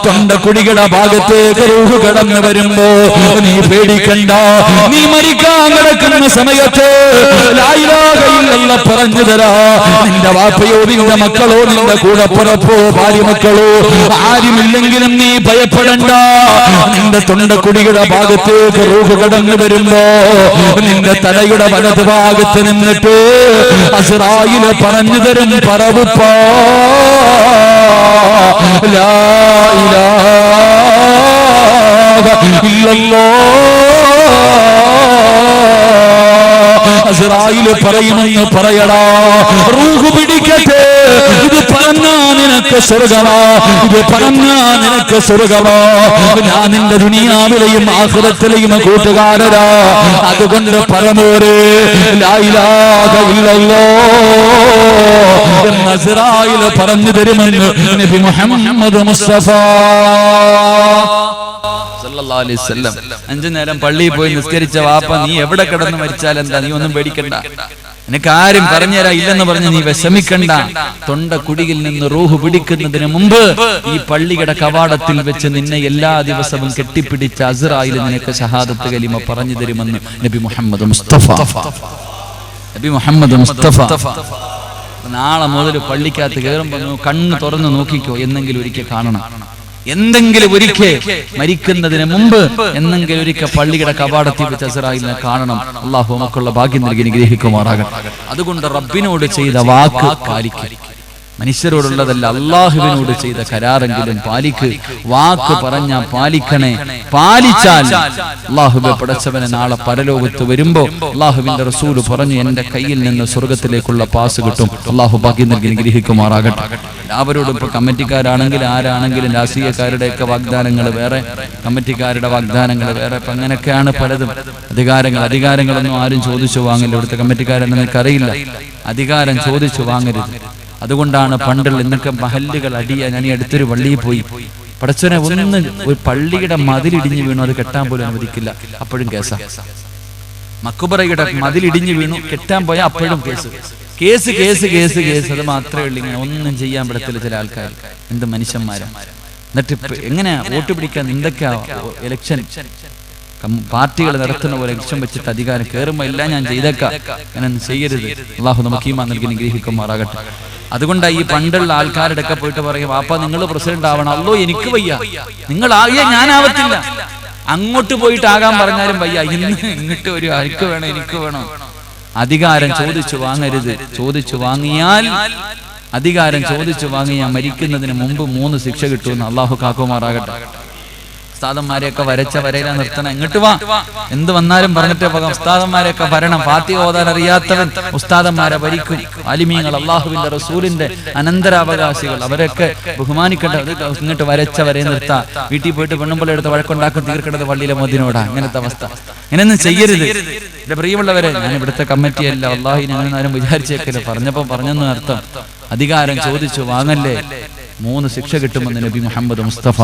തൊണ്ടക്കുടിയുടെ ഭാഗത്തേക്ക് റൂഹ് കടന്നു വരുമ്പോ നീ പേടിക്കണ്ട. നീ മരിക്കാൻ കിടക്കുന്ന സമയത്ത് ലാ ഇലാഹ ഇല്ലല്ലാഹ് പറഞ്ഞു തരാ. നിന്റെ വാപ്പയോ നിന്റെ മക്കളോ നിന്റെ കൂടപ്പുറപ്പോ ഭാര്യ മക്കളോ ആരുമില്ലെങ്കിലും നീ ഭയപ്പെടണ്ട. നിന്റെ തൊണ്ടക്കുടിയുടെ ഭാഗത്തേക്ക് റൂഹ് കടന്നു വരുമ്പോ നിന്റെ തലയുടെ വലത് ഭാഗത്ത് നിന്നിട്ട് ഇസ്രായീൽ പറഞ്ഞു തരും, പറവുപ്പാ ലാ ഇലാഹ ഇല്ലല്ലാഹ്. ഇസ്രായീൽ പറയുമെന്ന് പറയടാ, റൂഹ് പിടിക്കട്ടെ. ഇത് പറഞ്ഞാ നിനക്ക് സ്വർഗമാ, ഇത് പറഞ്ഞാ നിനക്ക് സ്വർഗമാ. ഞാൻ നിന്റെ ദുനിയാവിലെയും ആഖിറത്തിലെയും കൂട്ടുകാരനാ. അതുകൊണ്ട് പറമോരെ ലാ ഇലാഹ ഇല്ലല്ലാഹ് എന്ന് ഇസ്രായീൽ പറഞ്ഞു തരുമെന്ന് നബി മുഹമ്മദ് മുസ്തഫ സല്ലല്ലാഹു അലൈഹി വസല്ലം. 5 നേരം പള്ളിയിൽ പോയി നിസ്കരിച്ച വാപ്പ നീ എവിടെ കിടന്ന് മരിച്ചാൽ എന്താ, നീ ഒന്നും പേടിക്കണ്ട. നിനക്ക് ആരും പറഞ്ഞുതരാ ഇല്ലെന്ന് പറഞ്ഞ് നീ വിഷമിക്കണ്ട. തൊണ്ടക്കുടിയിൽ നിന്ന് റൂഹ് പിടിക്കുന്നതിന് മുമ്പ് ഈ പള്ളിയുടെ കവാടത്തിൽ വെച്ച് നിന്നെ എല്ലാ ദിവസവും കെട്ടിപ്പിടിച്ച ഇസ്രായീൽ നിനക്ക് ഷഹാദത്ത് കലിമ പറഞ്ഞു തരുമെന്ന് നബി മുഹമ്മദ് മുസ്തഫ. നാളെ മുതൽ പള്ളിക്കകത്ത് കയറുമ്പോ കണ്ണ് തുറന്ന് നോക്കിക്കോ, എന്നെങ്കിലും ഒരിക്കൽ കാണണം. എന്തെങ്കിലും ഒരിക്കൽ മരിക്കുന്നതിന് മുമ്പ് എന്നെങ്കിലും ഒരിക്കൽ പള്ളിയുടെ കവാടത്തിൽ വെച്ച് ഇസ്രായീലിനെ കാണണം. അള്ളാഹു നമുക്കുള്ള ഭാഗ്യം നൽകി അനുഗ്രഹിക്കുമാറാകട്ടെ. അതുകൊണ്ട് റബ്ബിനോട് ചെയ്ത വാക്ക് പാലിക്കുക. മനുഷ്യരോടുള്ളതല്ല, അള്ളാഹുവിനോട് ചെയ്ത കരാറെങ്കിലും പാലിക്ക്. വാക്ക് പറഞ്ഞ പാലിക്കണേ. പാലിച്ചാൽ അള്ളാഹുവെ പടച്ചവനെ നാളെ പരലോകത്ത് വരുമ്പോ അള്ളാഹുവിന്റെ റസൂല് പറഞ്ഞു, എന്റെ കയ്യിൽ നിന്ന് സ്വർഗത്തിലേക്കുള്ള പാസ് കിട്ടും. അള്ളാഹു ഭാഗ്യം നൽകി അനുഗ്രഹിക്കുമാറാകട്ടെ. അവരോടും ഇപ്പൊ കമ്മിറ്റിക്കാരാണെങ്കിലും ആരാണെങ്കിലും രാഷ്ട്രീയക്കാരുടെയൊക്കെ വാഗ്ദാനങ്ങൾ വേറെ, കമ്മിറ്റിക്കാരുടെ വാഗ്ദാനങ്ങൾ വേറെ. ഇപ്പൊ അങ്ങനെയൊക്കെയാണ് പലതും. അധികാരങ്ങളൊന്നും ആരും ചോദിച്ചു വാങ്ങില്ല. ഇവിടുത്തെ കമ്മിറ്റിക്കാരെന്ന് എനിക്കറിയില്ല. അധികാരം ചോദിച്ചു വാങ്ങരുത്. അതുകൊണ്ടാണ് പണ്ടുള്ള ഇന്നൊക്കെ മഹല്ലുകൾ അടിയ. ഞാൻ ഈ അടുത്തൊരു പള്ളിയിൽ പോയി, പടച്ചവനെ ഒന്ന് ഒരു പള്ളിയുടെ മതിലിടിഞ്ഞു വീണു, അത് കെട്ടാൻ പോലും അനുവദിക്കില്ല, അപ്പോഴും കേസാ. മക്കുബറയുടെ മതിലിടിഞ്ഞു വീണു, കെട്ടാൻ പോയാൽ അപ്പോഴും കേസ്. അത് മാത്രമേ ഉള്ളൂ. ഇങ്ങനെ ഒന്നും ചെയ്യാൻ പറ്റത്തില്ല ചില ആൾക്കാർ. എന്ത് മനുഷ്യന്മാരാ! എന്നിട്ട് എങ്ങനെയാ വോട്ട് പിടിക്കാൻ? എന്തൊക്കെയാ ഇലക്ഷൻ പാർട്ടികൾ നടത്തുന്ന പോലെ ലക്ഷ്യം വെച്ചിട്ട് അധികാരം കയറുമ്പോൾ എല്ലാം ഞാൻ ചെയ്തേക്കാം. അങ്ങനെയൊന്നും ചെയ്യരുത്. അള്ളാഹു നമുക്ക് ഈമാൻ നൽകി അനുഗ്രഹിക്കുമാറാകട്ടെ. അതുകൊണ്ടാണ് ഈ പണ്ടുള്ള ആൾക്കാരുടെ ഒക്കെ പോയിട്ട് പറയും, വാപ്പ നിങ്ങൾ പ്രസിഡന്റ് ആവണം. അല്ലോ എനിക്ക് വയ്യ, നിങ്ങൾ ആകിയ ഞാനാവത്തില്ല. അങ്ങോട്ട് പോയിട്ട് ആകാൻ പറഞ്ഞാലും വയ്യ, ഇങ്ങോട്ട് ഒരു എനിക്ക് വേണം. അധികാരം ചോദിച്ചു വാങ്ങരുത്. അധികാരം ചോദിച്ചു വാങ്ങിയാൽ മരിക്കുന്നതിന് മുമ്പ് 3 ശിക്ഷ കിട്ടുമെന്ന് അള്ളാഹു കാക്കുമാറാകട്ടെ. ഉസ്താദന്മാരെയൊക്കെ വരച്ച വരയിലാ നിർത്തണം. ഇങ്ങോട്ട് വാ, എന്ത് വന്നാലും പറഞ്ഞിട്ടേ പോകാം. ഉസ്താദന്മാരെയൊക്കെ ഭരണം. ഫാത്തിഹ ഓതാൻ അറിയാത്തവൻ ഉസ്താദന്മാരെ ഭരിക്കും. ആലിമീങ്ങൾ, അള്ളാഹുവിന്റെ റസൂലിന്റെ അനന്തരാവകാശികൾ, അവരൊക്കെ ബഹുമാനിക്കേണ്ടത്. ഇങ്ങോട്ട് വരച്ച വരയെ നിർത്താം. വീട്ടിൽ പോയിട്ട് പെണ്ണുമ്പോൾ എടുത്ത് വഴക്കുണ്ടാക്കും, തീർക്കേണ്ടത് പള്ളിയിലെ മോദിനോടാ. അങ്ങനത്തെ അവസ്ഥ. ഇങ്ങനെയൊന്നും ചെയ്യരുത്. എന്റെ പ്രിയമുള്ളവരെ, ഞാൻ ഇവിടുത്തെ കമ്മിറ്റിയല്ല, അള്ളാഹി ഞാനും വിചാരിച്ചേക്കല്ലേ. പറഞ്ഞെന്ന് അർത്ഥം അധികാരം ചോദിച്ചു വാങ്ങല്ലേ. 3 ശിക്ഷ കിട്ടുമെന്ന് നബി മുഹമ്മദ് മുസ്തഫ.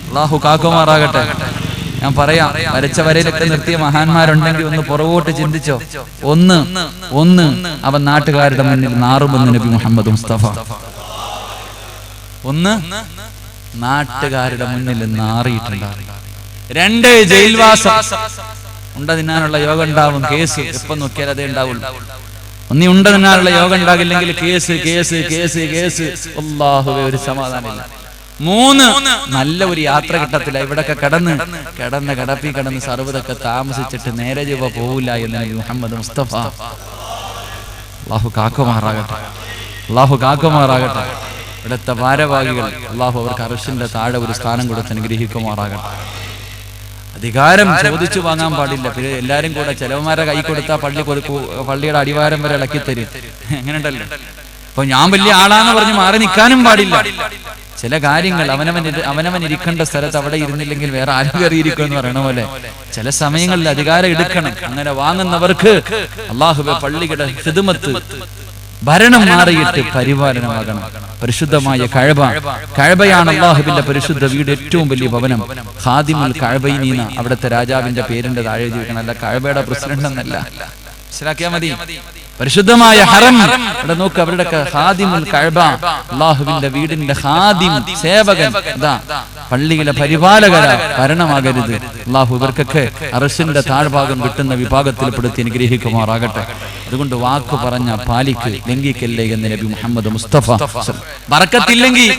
അള്ളാഹു കാക്കുമാറാകട്ടെ. ഞാൻ പറയാം, വരച്ച വരയിലൊക്കെ നിർത്തിയ മഹാന്മാരുണ്ടെങ്കിൽ ഒന്ന് പുറകോട്ട് ചിന്തിച്ചോ. ഒന്ന് അവൻ നാട്ടുകാരുടെ മുന്നിൽ നാറുമെന്ന് നബി മുഹമ്മദ് മുസ്തഫ. നാട്ടുകാരുടെ മുന്നിൽ നാറിയിട്ടുണ്ടാകും. 2 ജയിൽവാസം. ഉണ്ട തിന്നാനുള്ള യോഗം ഉണ്ടാവും, കേസ് എപ്പം നോക്കിയാൽ അതേ ഉണ്ടാവുള്ളൂ. ഉണ്ട തിന്നാനുള്ള യോഗം ഉണ്ടാകില്ലെങ്കിൽ കേസ്. അല്ലാഹുവേ, ഒരു സമാധാനമില്ല. 3 നല്ല ഒരു യാത്ര കിട്ടത്തില്ല. ഇവിടൊക്കെ കിടന്ന് സർവ്വതൊക്കെ താമസിച്ചിട്ട് നേരെ ചൊവ്വ പോവില്ല എന്ന് മുഹമ്മദ് മുസ്തഫ. അള്ളാഹു കാക്കുമാറാകട്ടെ. ഇവിടുത്തെ ഭാരവാഹികൾ അള്ളാഹു അവർക്ക് അർശിന്റെ താഴെ ഒരു സ്ഥാനം കൊടുത്ത് അനുഗ്രഹിക്കുമാറാകട്ടെ. അധികാരം ചോദിച്ചു വാങ്ങാൻ പാടില്ല. പിന്നെ എല്ലാരും കൂടെ ചെലവന്മാരെ കൈ കൊടുത്താൽ പള്ളിയുടെ അടിവാരം വരെ ഇളക്കി തരും. എങ്ങനെയുണ്ടല്ലോ. അപ്പൊ ഞാൻ വലിയ ആളാന്ന് പറഞ്ഞ് മാറി നിൽക്കാനും പാടില്ല. ചില കാര്യങ്ങൾ അവനവൻ ഇരിക്കേണ്ട സ്ഥലത്ത് അവിടെ ഇരുന്നില്ലെങ്കിൽ വേറെ ആരും കയറിയിരിക്കും എന്ന് പറയണ പോലെ ചില സമയങ്ങളിൽ അധികാരം എടുക്കണം. അങ്ങനെ വാങ്ങുന്നവർക്ക് അള്ളാഹുവെ പള്ളിയുടെ ഖിദ്മത്ത് ഭരണം മാറിയിട്ട് പരിപാലനമാകണം. പരിശുദ്ധമായ കഅബയാണ് അള്ളാഹുവിന്റെ പരിശുദ്ധ വീട്, ഏറ്റവും വലിയ ഭവനം. ഖാദിമുൽ കഅബൈനീന അവിടുത്തെ രാജാവിന്റെ പേരിന്റെ താഴെ എഴുതിയിരിക്കണം. അല്ല കഅബയുടെ പ്രസിഡന്റ് എന്നല്ല, മനസ്സിലാക്കിയാൽ മതി. പരിശുദ്ധമായ ഹറം ഇവിടെ നോക്ക്. അവരുടെ ഖാദിമുൽ കഅബ, അള്ളാഹുവിന്റെ വീടിന്റെ ഖാദിം, സേവകൻ. അതാ പള്ളിയിലെ പരിപാലകര. ഭരണമാകരുത്. അള്ളാഹു ഇവർക്കൊക്കെ അർശിന്റെ താഴ്ഭാഗം കിട്ടുന്ന വിഭാഗത്തിൽ പെടുത്തി അനുഗ്രഹിക്കുമാറാകട്ടെ. അതുകൊണ്ട് വാക്ക് പറഞ്ഞ പാലിക്ക്, ലംഘിക്കല്ലേ എന്ന് നബി മുഹമ്മദ് മുസ്തഫ. ബറക്കത്തില്ലെങ്കിൽ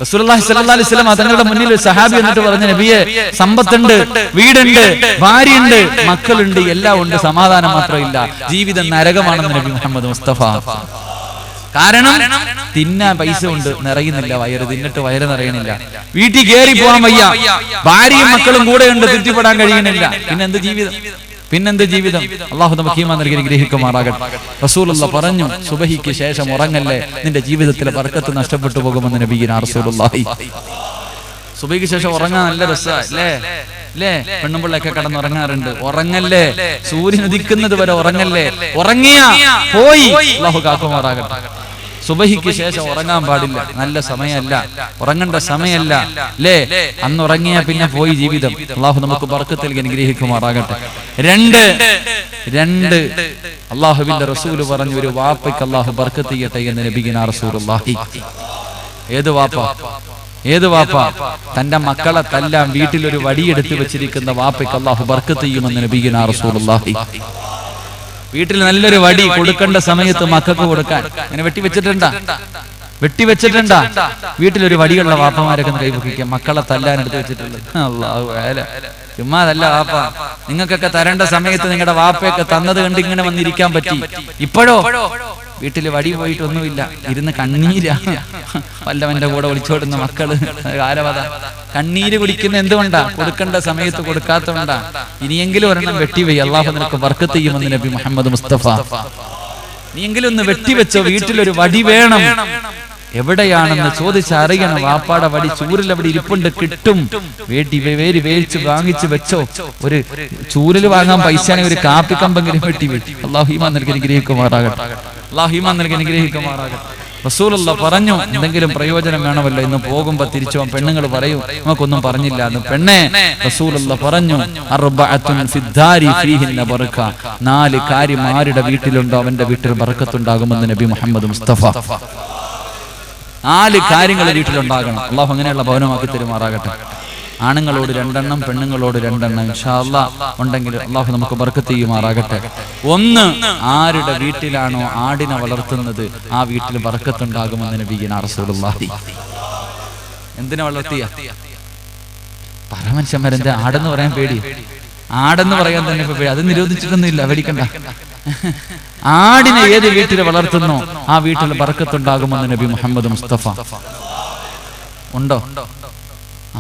റസൂലുള്ളാഹി സ്വല്ലല്ലാഹു അലൈഹി വസല്ലം തങ്ങളുടെ മുന്നിൽ സഹാബി എന്നിട്ട് പറഞ്ഞ, നബിയെ സമ്പത്തുണ്ട്, വീടുണ്ട്, ഭാര്യയുണ്ട്, മക്കളുണ്ട്, എല്ലാം ഉണ്ട്, സമാധാനം മാത്രമില്ല, ജീവിതം നരകമാണെന്ന് നബി മുഹമ്മദ് മുസ്തഫ. കാരണം തിന്നാൻ പൈസ ഉണ്ട്, നിറയുന്നില്ല വയറ്. തിന്നിട്ട് വയറ് നിറയണില്ല. വീട്ടിൽ കയറി പോകാൻ വയ്യ, ഭാര്യയും മക്കളും കൂടെ ഉണ്ട്, തൃപ്തിപ്പെടാൻ കഴിയുന്നില്ല. പിന്നെന്ത് ജീവിതം? അള്ളാഹു നമുക്ക് ഈമാൻ നൽകി അനുഗ്രഹിക്കുമാറാകട്ടെ. റസൂലുള്ളാഹി പറഞ്ഞു, സുബഹിക്ക് ശേഷം ഉറങ്ങല്ലേ, നിന്റെ ജീവിതത്തിലെ ബർക്കത്ത് നഷ്ടപ്പെട്ടു പോകുമെന്ന് നബിയിനാ റസൂലുള്ളാഹി. സുബഹിക്ക് ശേഷം ഉറങ്ങാൻ നല്ല രസമല്ലേ? പെണ്ണുമ്പിള്ളൊക്കെ കിടന്നുറങ്ങാറുണ്ട്. ഉറങ്ങല്ലേ, സൂര്യൻ ഉദിക്കുന്നത് വരെ ഉറങ്ങല്ലേ. ഉറങ്ങിയ പോയി. അല്ലാഹു കാക്കുമാറാകട്ടെ. സുബഹിക്ക് ശേഷം ഉറങ്ങാൻ പാടില്ല. നല്ല സമയമല്ല, ഉറങ്ങേണ്ട സമയമല്ല അല്ലേ? അന്ന് ഉറങ്ങിയ പിന്നെ പോയി ജീവിതം. അള്ളാഹു നമുക്ക് ബർക്കത്ത് നൽകി അനുഗ്രഹിക്കുമാറാകട്ടെ. 2 അള്ളാഹുവിന്റെ റസൂല് പറഞ്ഞു, ഒരു വാപ്പയ്ക്ക് അള്ളാഹു ബർക്കത്ത് ചെയ്യട്ടെ എന്ന് നബിയിനാ റസൂലുള്ളാഹി. ഏത് വാപ്പ തന്റെ മക്കളെ തല്ലാൻ വീട്ടിലൊരു വടിയെടുത്ത് വെച്ചിരിക്കുന്ന വാപ്പയ്ക്ക് അള്ളാഹു ബർക്കത്ത് ചെയ്യുമെന്ന് നബിയിനാ റസൂലുള്ളാഹി. വീട്ടിൽ നല്ലൊരു വടി കൊടുക്കേണ്ട സമയത്ത് മക്കൾക്ക് കൊടുക്കാൻ അങ്ങനെ വെട്ടിവെച്ചിട്ടുണ്ടാ? വീട്ടിലൊരു വടിയുള്ള വാപ്പമാരൊക്കെ കൈവഹിക്കാം. മക്കളെ തല്ലാൻ എടുത്ത് വെച്ചിട്ടുള്ളത്. അല്ലാഹു അല. ചുമ്മാതല്ല വാപ്പ, നിങ്ങൾക്കൊക്കെ തരേണ്ട സമയത്ത് നിങ്ങളുടെ വാപ്പയൊക്കെ തന്നത് കണ്ട് ഇങ്ങനെ വന്നിരിക്കാൻ പറ്റി. ഇപ്പോഴോ വീട്ടിൽ വടി പോയിട്ടൊന്നുമില്ല, ഇരുന്ന് കണ്ണീരാ. വല്ലവന്റെ കൂടെ ഒളിച്ചോടുന്ന മക്കള് ആരവത കണ്ണീര് കുടിക്കുന്ന എന്തുകൊണ്ടാ? കൊടുക്കേണ്ട സമയത്ത് കൊടുക്കാത്തതുകൊണ്ടാ. ഇനിയെങ്കിലും ഒരെണ്ണം വെട്ടിവെയ്, അള്ളാഹു നിനക്ക് ബർക്കത്ത് ചെയ്യുമെന്ന് നബി മുഹമ്മദ് മുസ്തഫ. നീയെങ്കിലും ഒന്ന് വെട്ടിവെച്ചോ, വീട്ടിലൊരു വടി വേണം. എവിടെയാണെന്ന് ചോദിച്ചറിയണം. വാപ്പാടെ വടി ചൂരിൽ അവിടെ ഇരിപ്പുണ്ട്, കിട്ടും. വേടിച്ച് വാങ്ങിച്ചു വെച്ചോ. ഒരു ചൂരിൽ വാങ്ങാൻ പൈസയാണെങ്കിൽ ഒരു കാപ്പിക്കമ്പെങ്കിലും വെട്ടി. അല്ലാഹു ഈമാൻ നൽകി അനുഗ്രഹിക്കുമാറാകട്ടെ. അല്ലാഹു ഈമാൻ നൽകി അനുഗ്രഹിക്കുമാറാകട്ടെ. റസൂലുള്ളാഹി പറഞ്ഞു, എന്തെങ്കിലും പ്രയോജനം വേണമല്ലോ, ഇന്ന് പോകുമ്പോ തിരിച്ചു പോകാൻ. പെണ്ണുങ്ങൾ പറയൂ, നമുക്കൊന്നും പറഞ്ഞില്ല എന്ന്. പെണ്ണെ, റസൂലുള്ളാഹി പറഞ്ഞു, അർബഅത്തുൻ ഫിദ്ദാരി ഫീഹിന്ന ബറക. 4 കാര്യം ആരുടെ വീട്ടിലുണ്ടോ അവന്റെ വീട്ടിൽ ബർക്കത്തുണ്ടാകുമെന്ന് നബി മുഹമ്മദ് മുസ്തഫ. 4 കാര്യങ്ങൾ വീട്ടിലുണ്ടാകണം. അള്ളാഹു അങ്ങനെയുള്ള ഭവനമാക്കി തരുമാറാകട്ടെ. ആണുങ്ങളോട് 2 എണ്ണം, പെണ്ണുങ്ങളോട് 2 എണ്ണം ഇൻഷാ അല്ലാഹ് ഉണ്ടെങ്കിൽ അള്ളാഹു നമുക്ക് ബർക്കത്ത് ചെയ്യുമാറാകട്ടെ. 1, ആരുടെ വീട്ടിലാണോ ആടിനെ വളർത്തുന്നത് ആ വീട്ടിൽ ബർക്കത്തുണ്ടാകുമെന്ന് നബിയുനാ റസൂലുള്ളാഹി. എന്തിനെ വളർത്തിയ? പരമനുഷ്യന്മാരെന്താ ആടെന്ന് പറയാൻ പേടി? ആടെന്ന് പറയാൻ തന്നെ പേടി. അത് നിരോധിച്ചിട്ടൊന്നുമില്ല, പേടിക്കണ്ട. ആടിനെ ഏത് വീട്ടിൽ വളർത്തുന്നോ ആ വീട്ടിൽ ബർക്കത്തുണ്ടാകുമെന്ന് നബി മുഹമ്മദ് മുസ്തഫ. ഉണ്ടോ?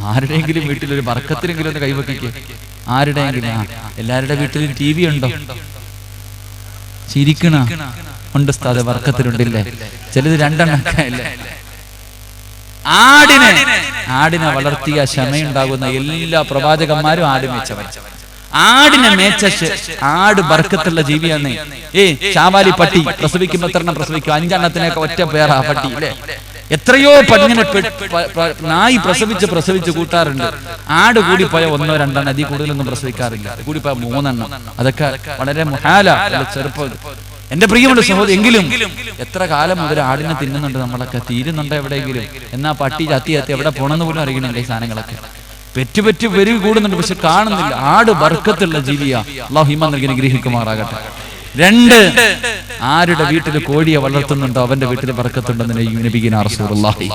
ആരുടെയെങ്കിലും വീട്ടിലൊരു ബർക്കത്തിനെങ്കിലും ഒന്ന് കൈവക്കിക്കേ. ആരുടെയെങ്കിലും. എല്ലാവരുടെ വീട്ടിലും TV ഉണ്ടോ? ചിരിക്കണ ഉണ്ട് ഉസ്താദേ, ബർക്കത്തിനുണ്ടില്ലേ? ചിലത് 2 എണ്ണൊക്കെ അല്ലേ. ആടിനെ വളർത്തിയ ക്ഷമയുണ്ടാകുന്ന എല്ലാ പ്രവാചകന്മാരും ആട് മേച്ചവൻ. ആടിനെ മേച്ച ആട് ബർക്കത്തുള്ള ജീവിയാണ്. ചാവാലി പട്ടി പ്രസവിക്കുമ്പോ 3 എണ്ണം പ്രസവിക്കും. 5 എണ്ണത്തിനൊക്കെ ഒറ്റ പേരാ പട്ടി അല്ലേ. എത്രയോ പഞ്ഞിനെ നായി പ്രസവിച്ച് കൂട്ടാറുണ്ട്. ആട് കൂടിപ്പോയ 1, 2 എണ്ണം, അതിൽ കൂടുതലൊന്നും പ്രസവിക്കാറില്ല. കൂടിപ്പോയ 3 എണ്ണം. അതൊക്കെ വളരെ മുഹാല, ചെറുപ്പം. എന്റെ പ്രിയമുള്ള സഹോദരി, എങ്കിലും എത്ര കാലം മുതൽ ആടിനെ തിന്നുന്നുണ്ട് നമ്മളൊക്കെ? തീരുന്നുണ്ടോ എവിടെയെങ്കിലും? എന്നാ പട്ടി ചത്തി എവിടെ പോണെന്ന് പോലും അറിയണില്ല. ഈ സാധനങ്ങളൊക്കെ പെറ്റ് പെരുകി കൂടുന്നുണ്ട്, പക്ഷെ കാണുന്നില്ല. ആട് ബർക്കത്തുള്ള ജീവിയാ. അല്ലാഹു ഈമാൻ നൽകി അനുഗ്രഹിക്കുമാറാകട്ടെ. 2, ആരുടെ വീട്ടിൽ കോഴിയെ വളർത്തുന്നുണ്ടോ അവന്റെ വീട്ടിൽ ബർക്കത്തുണ്ടെന്ന് നബിയുനാ റസൂലുള്ളാഹി.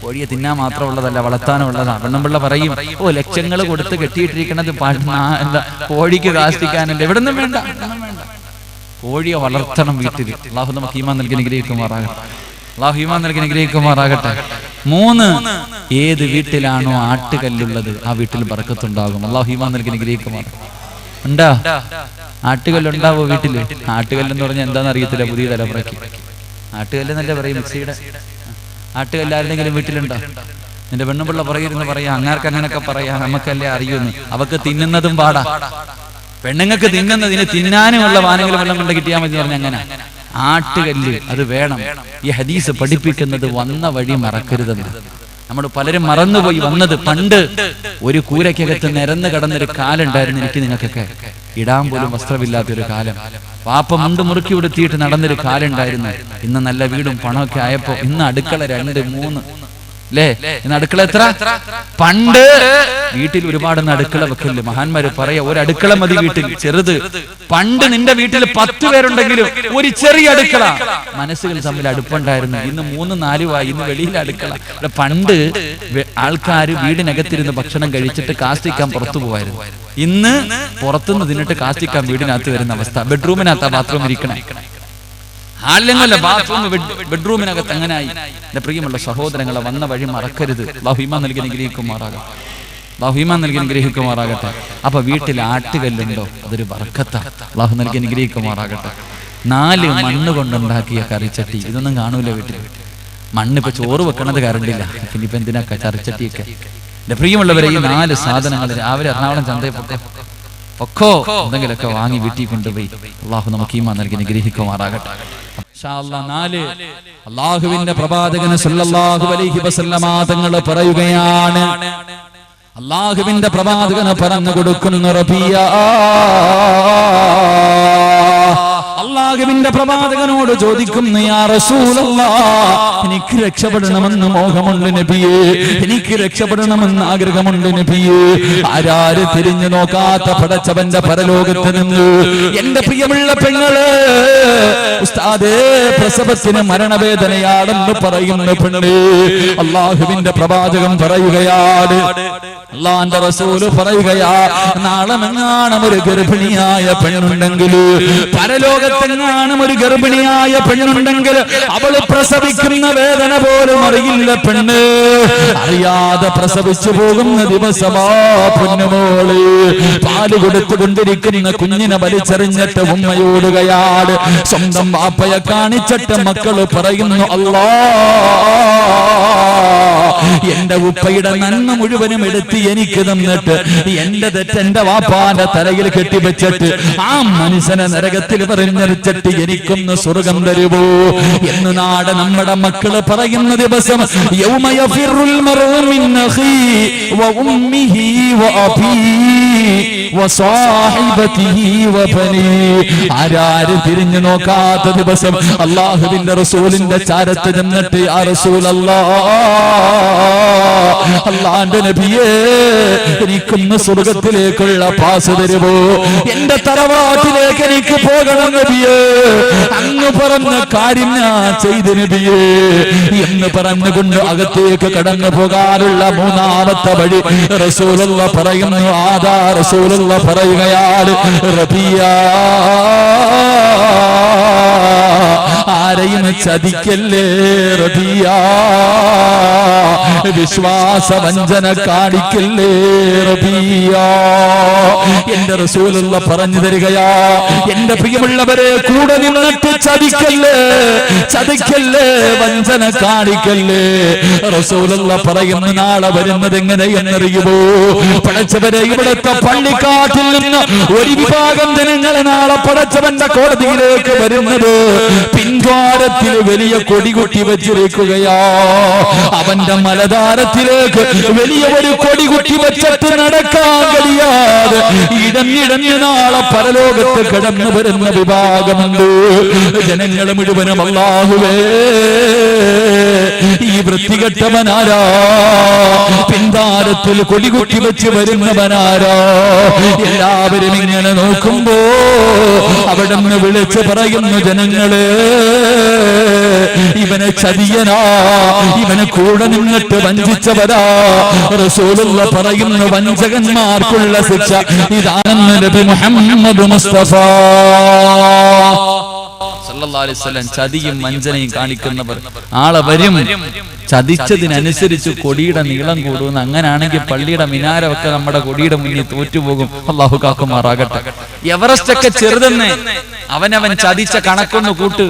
കോഴിയെ തിന്നാൻ മാത്രമുള്ളതല്ല, വളർത്താനുള്ളതാണ്. പെണ്ണുമ്പിള്ള പറയും, ലക്ഷങ്ങൾ കൊടുത്ത് കെട്ടിയിട്ടിരിക്കണത് കോഴിക്ക് കാഷ്ടിക്കാനല്ല. എവിടെന്നും വേണ്ട. കോഴിയെ വളർത്തണം വീട്ടിൽ. അല്ലാഹു നമുക്ക് ഈമാൻ നൽകി അനുഗ്രഹിക്കുമാറാകട്ടെ. അല്ലാഹു ഈമാൻ നൽകി അനുഗ്രഹിക്കുമാറാകട്ടെ. 3, ഏത് വീട്ടിലാണോ ആട്ടുകല്ലുള്ളത് ആ വീട്ടിൽ ബർക്കത്തുണ്ടാകും. അല്ലാഹു ഈമാൻ നൽകി അനുഗ്രഹിക്കുമാറാകട്ടെ. ഉണ്ടാ? ആട്ടുകല്ലുണ്ടാവോ വീട്ടില്? ആട്ടുകല്ലെന്ന് പറഞ്ഞാൽ എന്താണെന്ന് അറിയത്തില്ല പുതിയ തലമുറയ്ക്ക്. ആട്ടുകല്ലെന്നല്ലേ പറയും, മിക്സിയുടെ ആട്ടുകല്ല്. ആരുടെങ്കിലും വീട്ടിലുണ്ടോ? നിന്റെ പെണ്ണുപിള്ള പറയുന്നു പറയാ, അങ്ങാർക്ക് അങ്ങനൊക്കെ പറയാ, നമുക്കല്ലേ അറിയുന്നു. അവക്ക് തിന്നുന്നതും പാടാ. പെണ്ണുങ്ങൾക്ക് തിന്നുന്നതിന് തിന്നാനുമുള്ള വാനങ്ങൾ വെള്ളം കൊണ്ട് കിട്ടിയാൽ മതി പറഞ്ഞ അങ്ങനെ. ആട്ടുകല്ല് അത് വേണം. ഈ ഹദീസ് പഠിപ്പിക്കുന്നത് വന്ന വഴി മറക്കരുതെന്ന്. നമ്മൾ പലരും മറന്നുപോയി വന്നത്. പണ്ട് ഒരു കൂരയ്ക്കകത്ത് നിരന്ന് കിടന്നൊരു കാലുണ്ടായിരുന്നു. എനിക്ക് നിങ്ങൾക്കൊക്കെ ഇടാൻ പോലും വസ്ത്രമില്ലാത്തൊരു കാലം. പാപ്പ മുണ്ട് മുറുക്കി ഉടുത്തിയിട്ട് നടന്നൊരു കാലുണ്ടായിരുന്നു. ഇന്ന് നല്ല വീടും പണമൊക്കെ ആയപ്പോ ഇന്ന് അടുക്കള 2, 3 അല്ലേ? ഇന്ന് അടുക്കള എത്ര? പണ്ട് വീട്ടിൽ ഒരുപാട് അടുക്കള വെക്കല്. മഹാന്മാര് പറയാ, ഒരു അടുക്കള മതി വീട്ടിൽ, ചെറുത്. പണ്ട് നിന്റെ വീട്ടിൽ 10 പേരുണ്ടെങ്കിലും ഒരു ചെറിയ അടുക്കള. മനസ്സുകൾ തമ്മിൽ അടുപ്പുണ്ടായിരുന്നു. ഇന്ന് 3, 4 ആയി. ഇന്ന് വെളിയിൽ അടുക്കള. പണ്ട് ആൾക്കാര് വീടിനകത്തിരുന്ന് ഭക്ഷണം കഴിച്ചിട്ട് കാഷ്ടിക്കാൻ പുറത്തു പോവായിരുന്നു. ഇന്ന് പുറത്തുനിന്ന് തിന്നിട്ട് കാഷ്ടിക്കാൻ വീടിനകത്ത് വരുന്ന അവസ്ഥ. ബെഡ്റൂമിനകത്ത് ബാത്റൂം ഇരിക്കണേ. ആളിലെങ്ങല്ല ബാത്റൂം, ബെഡ്റൂമിനകത്ത് അങ്ങനായി. എന്റെ പ്രിയമുള്ള സഹോദരങ്ങളെ, വന്ന വഴി മറക്കരുത്. അല്ലാഹു ഈമാൻ നൽകി അനുഗ്രഹിക്കുമാറാകട്ടെ. അല്ലാഹു ഈമാൻ നൽകി അനുഗ്രഹിക്കുമാറാകട്ടെ. അപ്പൊ വീട്ടിൽ ആട്ടുകല്ലുണ്ടോ അതൊരു ബർക്കത്താ. അല്ലാഹു നൽകി അനുഗ്രഹിക്കുമാറാകട്ടെ. 4 മണ്ണ് കൊണ്ടുണ്ടാക്കിയ കറിച്ചട്ടി. ഇതൊന്നും കാണൂല വീട്ടിൽ. മണ്ണിപ്പോ ചോറ് വെക്കണത് കരണ്ടില്ല, പിന്നിപ്പോ എന്തിനാ കറിച്ചട്ടിയൊക്കെ. എന്റെ പ്രിയമുള്ളവരെ, ഈ 4 സാധനങ്ങൾ രാവിലെ എറണാകുളം ചന്തയിൽ പൊക്കോ എന്തെങ്കിലുമൊക്കെ വാങ്ങി വീട്ടിൽ കൊണ്ടുപോയി. അള്ളാഹു നമുക്ക് ഈമാൻ നൽകി അനുഗ്രഹിക്കുമാറാകട്ടെ. അള്ളാഹുവിന്റെ പ്രവാചകൻ സല്ലല്ലാഹു അലൈഹി വസല്ലമ തങ്ങൾ പറയുകയാണ്, അള്ളാഹുവിന്റെ പ്രവാചകന് പറഞ്ഞു കൊടുക്കുന്ന റബിയ, അള്ളാഹുവിന്റെ പ്രവാചകനോട് ചോദിക്കുന്നു, യാ റസൂലല്ലാഹ്, എനിക്ക് രക്ഷപ്പെടണമെന്ന് മോഹമുണ്ട് നബിയേ, എനിക്ക് രക്ഷപ്പെടണമെന്ന് ആഗ്രഹമുണ്ട് നബിയേ. ആരാര് തിരിഞ്ഞു നോക്കാത്ത പടച്ചവന്റെ പരലോകത്ത് നിന്ന് എന്റെ പ്രിയമുള്ള പെങ്ങള്, ഉസ്താദേ പ്രസവത്തിന് മരണവേദനയാണെന്ന് പറയുന്ന പെണ്ണേ, അള്ളാഹുവിന്റെ പ്രവാചകൻ പറയുകയാണ്, അല്ലാഹുവിന്റെ റസൂല് പറയുകയാ, നാളെങ്ങാനും ഒരു ഗർഭിണിയായ പെണ്ണുണ്ടെങ്കിൽ, പരലോകത്തെങ്ങാനും ഒരു ഗർഭിണിയായ പെണ്ണുണ്ടെങ്കിൽ, അവള് പ്രസവിക്കുന്ന വേദന പോലും അറിയില്ല പെണ്ണ്. അറിയാതെ പ്രസവിച്ചു പോകുന്ന ദിവസമാ പൊന്നുമോള്. പാല് കൊടുത്തുകൊണ്ടിരിക്കുന്ന കുഞ്ഞിനെ വലിച്ചെറിഞ്ഞിട്ട് ഉമ്മയോടുകയാണ്. സ്വന്തം വാപ്പയെ കാണിച്ചിട്ട് മക്കള് പറയുന്നു, അല്ലാ, എന്റെ ഉപ്പയുടെ നന്മ മുഴുവനും എടുത്ത് എനിക്ക് തന്നിട്ട് എന്റെ തെറ്റ് എന്റെ വാപ്പാന്റെ തലയിൽ കെട്ടിവെച്ചിട്ട് ആ മനുഷ്യനെ നരകത്തിൽ പറഞ്ഞിട്ട് എനിക്കൊന്ന് സ്വർഗം തരുമോ എന്ന് നാട് നമ്മുടെ മക്കള് പറയുന്ന ദിവസം, യൗമ യഫിറുൽ മർഉ മിൻ അഖീഹി വ ഉമ്മിഹി വ അബീഹി വ സാഹിബതിഹി വ ബനീഹി. ആരാരും തിരിഞ്ഞു നോക്കാത്ത ദിവസം അല്ലാഹുവിന്റെ റസൂലിന്റെ ചാരത്ത് നിന്നിട്ട്, യാ റസൂലല്ലാഹ്, അല്ലാഹുവിന്റെ നബിയേ, എനിക്കൊന്ന് സ്വർഗത്തിലേക്കുള്ള പാസ് തരുമോ? എന്റെ തറവാട്ടിലേക്ക് എനിക്ക് പോകണം നബിയേ, അങ്ങ് പറഞ്ഞ കാര്യം ഞാൻ ചെയ്ത് നബിയേ എന്ന് പറഞ്ഞുകൊണ്ട് അകത്തേക്ക് കടന്നു പോകാനുള്ള മൂന്നാമത്തെ വഴി റസൂലുള്ളാഹി പറയുന്നു. ആദാ റസൂലുള്ളാഹി പറയുകയാണ്, റബിയ, ആരെയും ചതിക്കല്ലേ റബിയ, വിശ്വാസവഞ്ചന കാണിക്കല്ലേ റബിയ. എന്റെ റസൂലുള്ളാഹി പറഞ്ഞു തരികയാ, എന്റെ പ്രിയമുള്ളവരെ, കൂടെ നിന്നിട്ട് ചതിക്കല്ലേ, ചതിക്കല്ലേ, വഞ്ചന കാണിക്കല്ലേ. റസൂലുള്ളാഹി പറയുന്നു, നാളെ വരുന്നത് എങ്ങനെയെന്നറിയുമോ? പടച്ചവരെ, ഇവിടുത്തെ പള്ളിക്കാട്ടിൽ നിന്ന് ഒരു വിഭാഗം ജനങ്ങളെ നാളെ പടച്ചവന്റെ കോടതിയിലേക്ക് വരുന്നത് പിൻദ്വാരത്തിൽ വലിയ കൊടികുട്ടി വെച്ചിരിക്കുകയാ. അവന്റെ മലധാരത്തിലേക്ക് വലിയ ഒരു കൊടികുട്ടി വെച്ചിട്ട് നടക്കാൻ കഴിയാതെ ഇടഞ്ഞിടഞ്ഞ് നാളെ പരലോകത്ത് കടന്നു വരുന്ന വിഭാഗമുണ്ട്. ജനങ്ങൾ മുഴുവനും, അല്ലാഹുവേ, ഈ വൃത്തികെട്ടവനാരാ? പിൻതാരത്തിൽ കൊടികുട്ടി വെച്ച് വരുന്നവനാരാ? എല്ലാവരും ഇങ്ങനെ നോക്കുമ്പോ അവിടെ നിന്ന് വിളിച്ച് പറയുന്നു, ജനങ്ങളെ, ഇവനെ ചതിയനാ, ഇവനെ കൂടെ നിന്നിട്ട് വഞ്ചിച്ചവരാ. റസൂലുള്ളാഹി പറയുന്നു, വഞ്ചകന്മാർക്കുള്ള ശിക്ഷ ഇതാണെന്ന് നബി മുഹമ്മദ് മുസ്തഫ സല്ലല്ലാഹു അലൈഹി വസല്ലം. ചതിയും വഞ്ചനയും കാണിക്കുന്നവർ ആളെ വരും. ചതിച്ചതിനനുസരിച്ച് കൊടിയുടെ നീളം കൂടുന്നു. അങ്ങനാണെങ്കിൽ പള്ളിയുടെ മിനാരമൊക്കെ നമ്മുടെ കൊടിയുടെ മുന്നിൽ തോറ്റുപോകും. അല്ലാഹു കാക്കുമാറാകട്ടെ. എവറസ്റ്റ് ഒക്കെ ചെറുതെന്ന് അവനവൻ ചതിച്ച കണക്കൊന്ന് കൂട്ട്.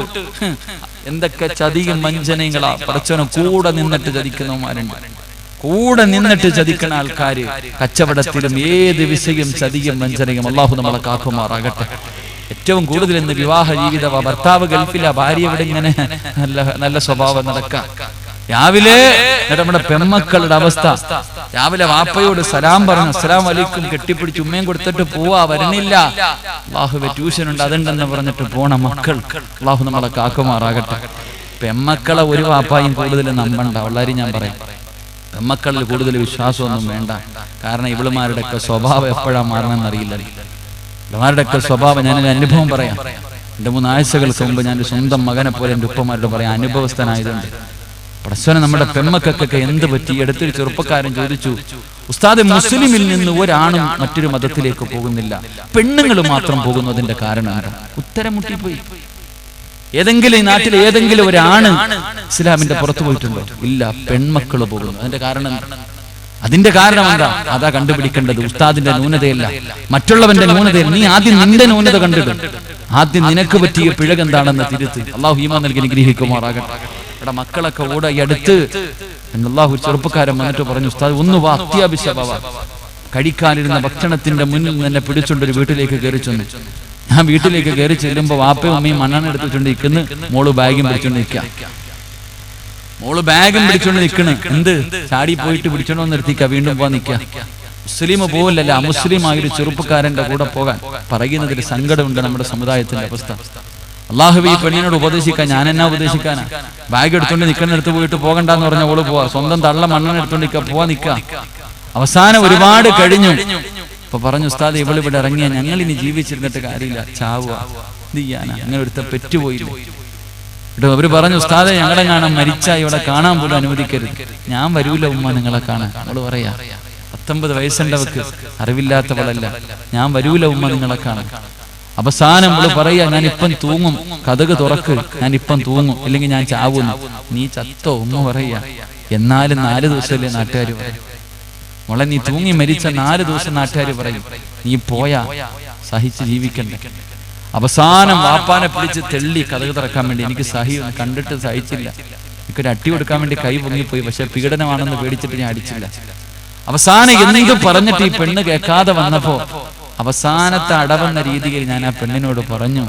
എന്തൊക്കെ ചതിയും വഞ്ചനങ്ങളാ. പടച്ചവനെ കൂടെ നിന്നിട്ട് ചതിക്കുന്നവന്മാരുണ്ട്. കൂടെ നിന്നിട്ട് ചതിക്കുന്ന ആൾക്കാര് കച്ചവടത്തിലും ഏത് വിഷയം ചതിയും വഞ്ചനയും. അല്ലാഹു നമ്മളെ കാക്കുമാറാകട്ടെ. ഏറ്റവും കൂടുതൽ ഇന്ന് വിവാഹ ജീവിത, ഭർത്താവ് ഗൾഫില, ഭാര്യ ഇവിടെ ഇങ്ങനെ നല്ല സ്വഭാവം നടക്കാം. രാവിലെ നമ്മുടെ പെമ്മക്കളുടെ അവസ്ഥ, രാവിലെ വാപ്പയോട് സലാം പറഞ്ഞു, അസ്സലാമു അലൈക്കും കെട്ടിപ്പിടിച്ച് ഉമ്മയും കൊടുത്തിട്ട് പോവാ, വരണില്ല, അല്ലാഹുവേ ട്യൂഷൻ ഉണ്ട് അതുണ്ടെന്ന് പറഞ്ഞിട്ട് പോണ മക്കൾ. അല്ലാഹു നമ്മളെ കാക്കുമാറാകട്ടെ. പെമ്മക്കളെ ഒരു വാപ്പായും കൂടുതൽ നമ്പണ്ട. വളരെ ഞാൻ പറയാം, പെമ്മക്കളിൽ കൂടുതൽ വിശ്വാസമൊന്നും വേണ്ട. കാരണം ഇവളുമാരുടെയൊക്കെ സ്വഭാവം എപ്പോഴാ മാറണമെന്നറിയില്ല. ഇവളുമാരുടെയൊക്കെ സ്വഭാവം, ഞാനൊരു അനുഭവം പറയാം. 2-3 ആഴ്ചകൾക്ക് മുമ്പ് ഞാൻ സ്വന്തം മകനെ പോലെ എൻ്റെ ഉപ്പമാരോട് പറയാം, അനുഭവസ്ഥനായതുണ്ട്. പടച്ചവനെ, നമ്മുടെ പെമ്മക്കൊക്കെ എന്ത് പറ്റി? അടുത്തൊരു ചെറുപ്പക്കാരൻ ചോദിച്ചു, ഉസ്താദ്, മുസ്ലിമിൽ നിന്ന് ഒരാണും മറ്റൊരു മതത്തിലേക്ക് പോകുന്നില്ല, പെണ്ണുങ്ങൾ മാത്രം പോകുന്നതിന്റെ കാരണം എന്താ? ഉത്തരം മുട്ടിപ്പോയി. ഏതെങ്കിലും ഈ നാട്ടിൽ ഏതെങ്കിലും ഒരാണ് ഇസ്ലാമിന്റെ പുറത്തു പോയിട്ടുണ്ടോ? ഇല്ല, പെൺമക്കള് പോകുന്നു. അതിന്റെ കാരണം എന്താ? അതാ കണ്ടുപിടിക്കേണ്ടത്. ഉസ്താദിന്റെ ന്യൂനതയല്ല, മറ്റുള്ളവന്റെ ന്യൂനതയല്ല. നീ ആദ്യം നിന്റെ ന്യൂനത കണ്ടിടും. ആദ്യം നിനക്ക് പറ്റിയ പിഴക് എന്താണെന്ന് തിരുത്ത്. അല്ലാഹു ഈമാൻ നൽകി അനുഗ്രഹിക്കുമാറാകട്ടെ. എടാ മക്കളൊക്കെ ഓടെ അടുത്ത് അല്ലാഹു ചെറുപ്പക്കാരൻ വന്നിട്ട് പറഞ്ഞു, ഉസ്താദ് ഒന്ന് വാ, അത്യാവശ്യമാവാ. കഴിക്കാനിരുന്ന ഭക്ഷണത്തിന്റെ മുന്നിൽ തന്നെ പിടിച്ചോണ്ടൊരു വീട്ടിലേക്ക് കയറി ചെന്നു. ഞാൻ വീട്ടിലേക്ക് കയറി ചെല്ലുമ്പോ വാപ്പയും അമ്മയും മണ്ണെണ്ണ എടുത്തിട്ടുണ്ട് നിൽക്കുന്നു. മോള് ബാഗും പിടിച്ചോണ്ട് നിൽക്കാം. മോള് ബാഗും പിടിച്ചോണ്ട് നിൽക്കണ്. എന്ത്? ചാടി പോയിട്ട് പിടിച്ചോണ്ട് നിർത്തിക്ക, വീണ്ടും പോവാൻ നിൽക്കുക. മുസ്ലിം പോലല്ല, അമുസ്ലിമായൊരു ചെറുപ്പക്കാരന്റെ കൂടെ പോകാൻ പറയുന്നതിൽ സങ്കടമുണ്ട് നമ്മുടെ സമുദായത്തിന്റെ അവസ്ഥ. അല്ലാഹുവേ, ഈ പെണ്ണിനോട് ഉപദേശിക്കാൻ ഞാൻ എന്നാ ഉപദേശിക്കാനാ? ബാഗ് എടുത്തോണ്ട് നിൽക്കുന്നിടത്ത് പോയിട്ട് പോകണ്ടെന്ന് പറഞ്ഞ ഓള് പോവാ. സ്വന്തം തള്ള മണ്ണെണ്ണ എടുത്തോണ്ട് നിൽക്കുക, പോവാൻ നിൽക്കുക. അവസാനം ഒരുപാട് കഴിഞ്ഞു. അപ്പൊ പറഞ്ഞു, ഉസ്താദ്, ഇവളിവിടെ ഇറങ്ങിയ ഞങ്ങൾ ഇനി ജീവിച്ചിരുന്നിട്ട് കാര്യമില്ല, ചാവുക, എന്ത് ചെയ്യാനാ? അങ്ങനെ ഒരുത്ത പെറ്റുപോയില്ല. അവര് പറഞ്ഞു, ഉസ്താദെ, ഞങ്ങളെ കാണാൻ മരിച്ച ഇവിടെ കാണാൻ പോലും അനുവദിക്കരുത്. ഞാൻ വരൂല ഉമ്മ നിങ്ങളെ കാണാൻ. അവള് പറയാ, 19 വയസ്സുണ്ടവക്ക്, അറിവില്ലാത്തവളല്ല. ഞാൻ വരൂല ഉമ്മ നിങ്ങളെ കാണാൻ. അവസാനം അവള് പറയാ, ഞാനിപ്പം തൂങ്ങും, കതക് തുറക്ക്, ഞാനിപ്പം തൂങ്ങും, ഇല്ലെങ്കിൽ ഞാൻ ചാവുന്നു. നീ ചത്തോ? ഉമ്മ പറയാ. എന്നാലും 4 ദിവസമല്ലേ നാട്ടുകാർ പറയും. മോളെ നീ തൂങ്ങി മരിച്ച 4 ദിവസം നാട്ടുകാർ പറയും. നീ പോയാ സഹിച്ച് ജീവിക്കണ്ടേ? അവസാനം വാപ്പാനെ പിടിച്ച് തെള്ളി കതക് തുറക്കാൻ വേണ്ടി. എനിക്ക് കണ്ടിട്ട് സഹിച്ചില്ല. എനിക്കൊരു അട്ടി കൊടുക്കാൻ വേണ്ടി കൈ പൊങ്ങിപ്പോയി. പക്ഷെ പീഡനമാണെന്ന് പേടിച്ചിട്ട് ഞാൻ അടിച്ചില്ല. അവസാനം എന്ത് പറഞ്ഞിട്ട് ഈ പെണ്ണ് കേൾക്കാതെ വന്നപ്പോ അവസാനത്തെ അടവെന്ന രീതിയിൽ ഞാൻ ആ പെണ്ണിനോട് പറഞ്ഞു,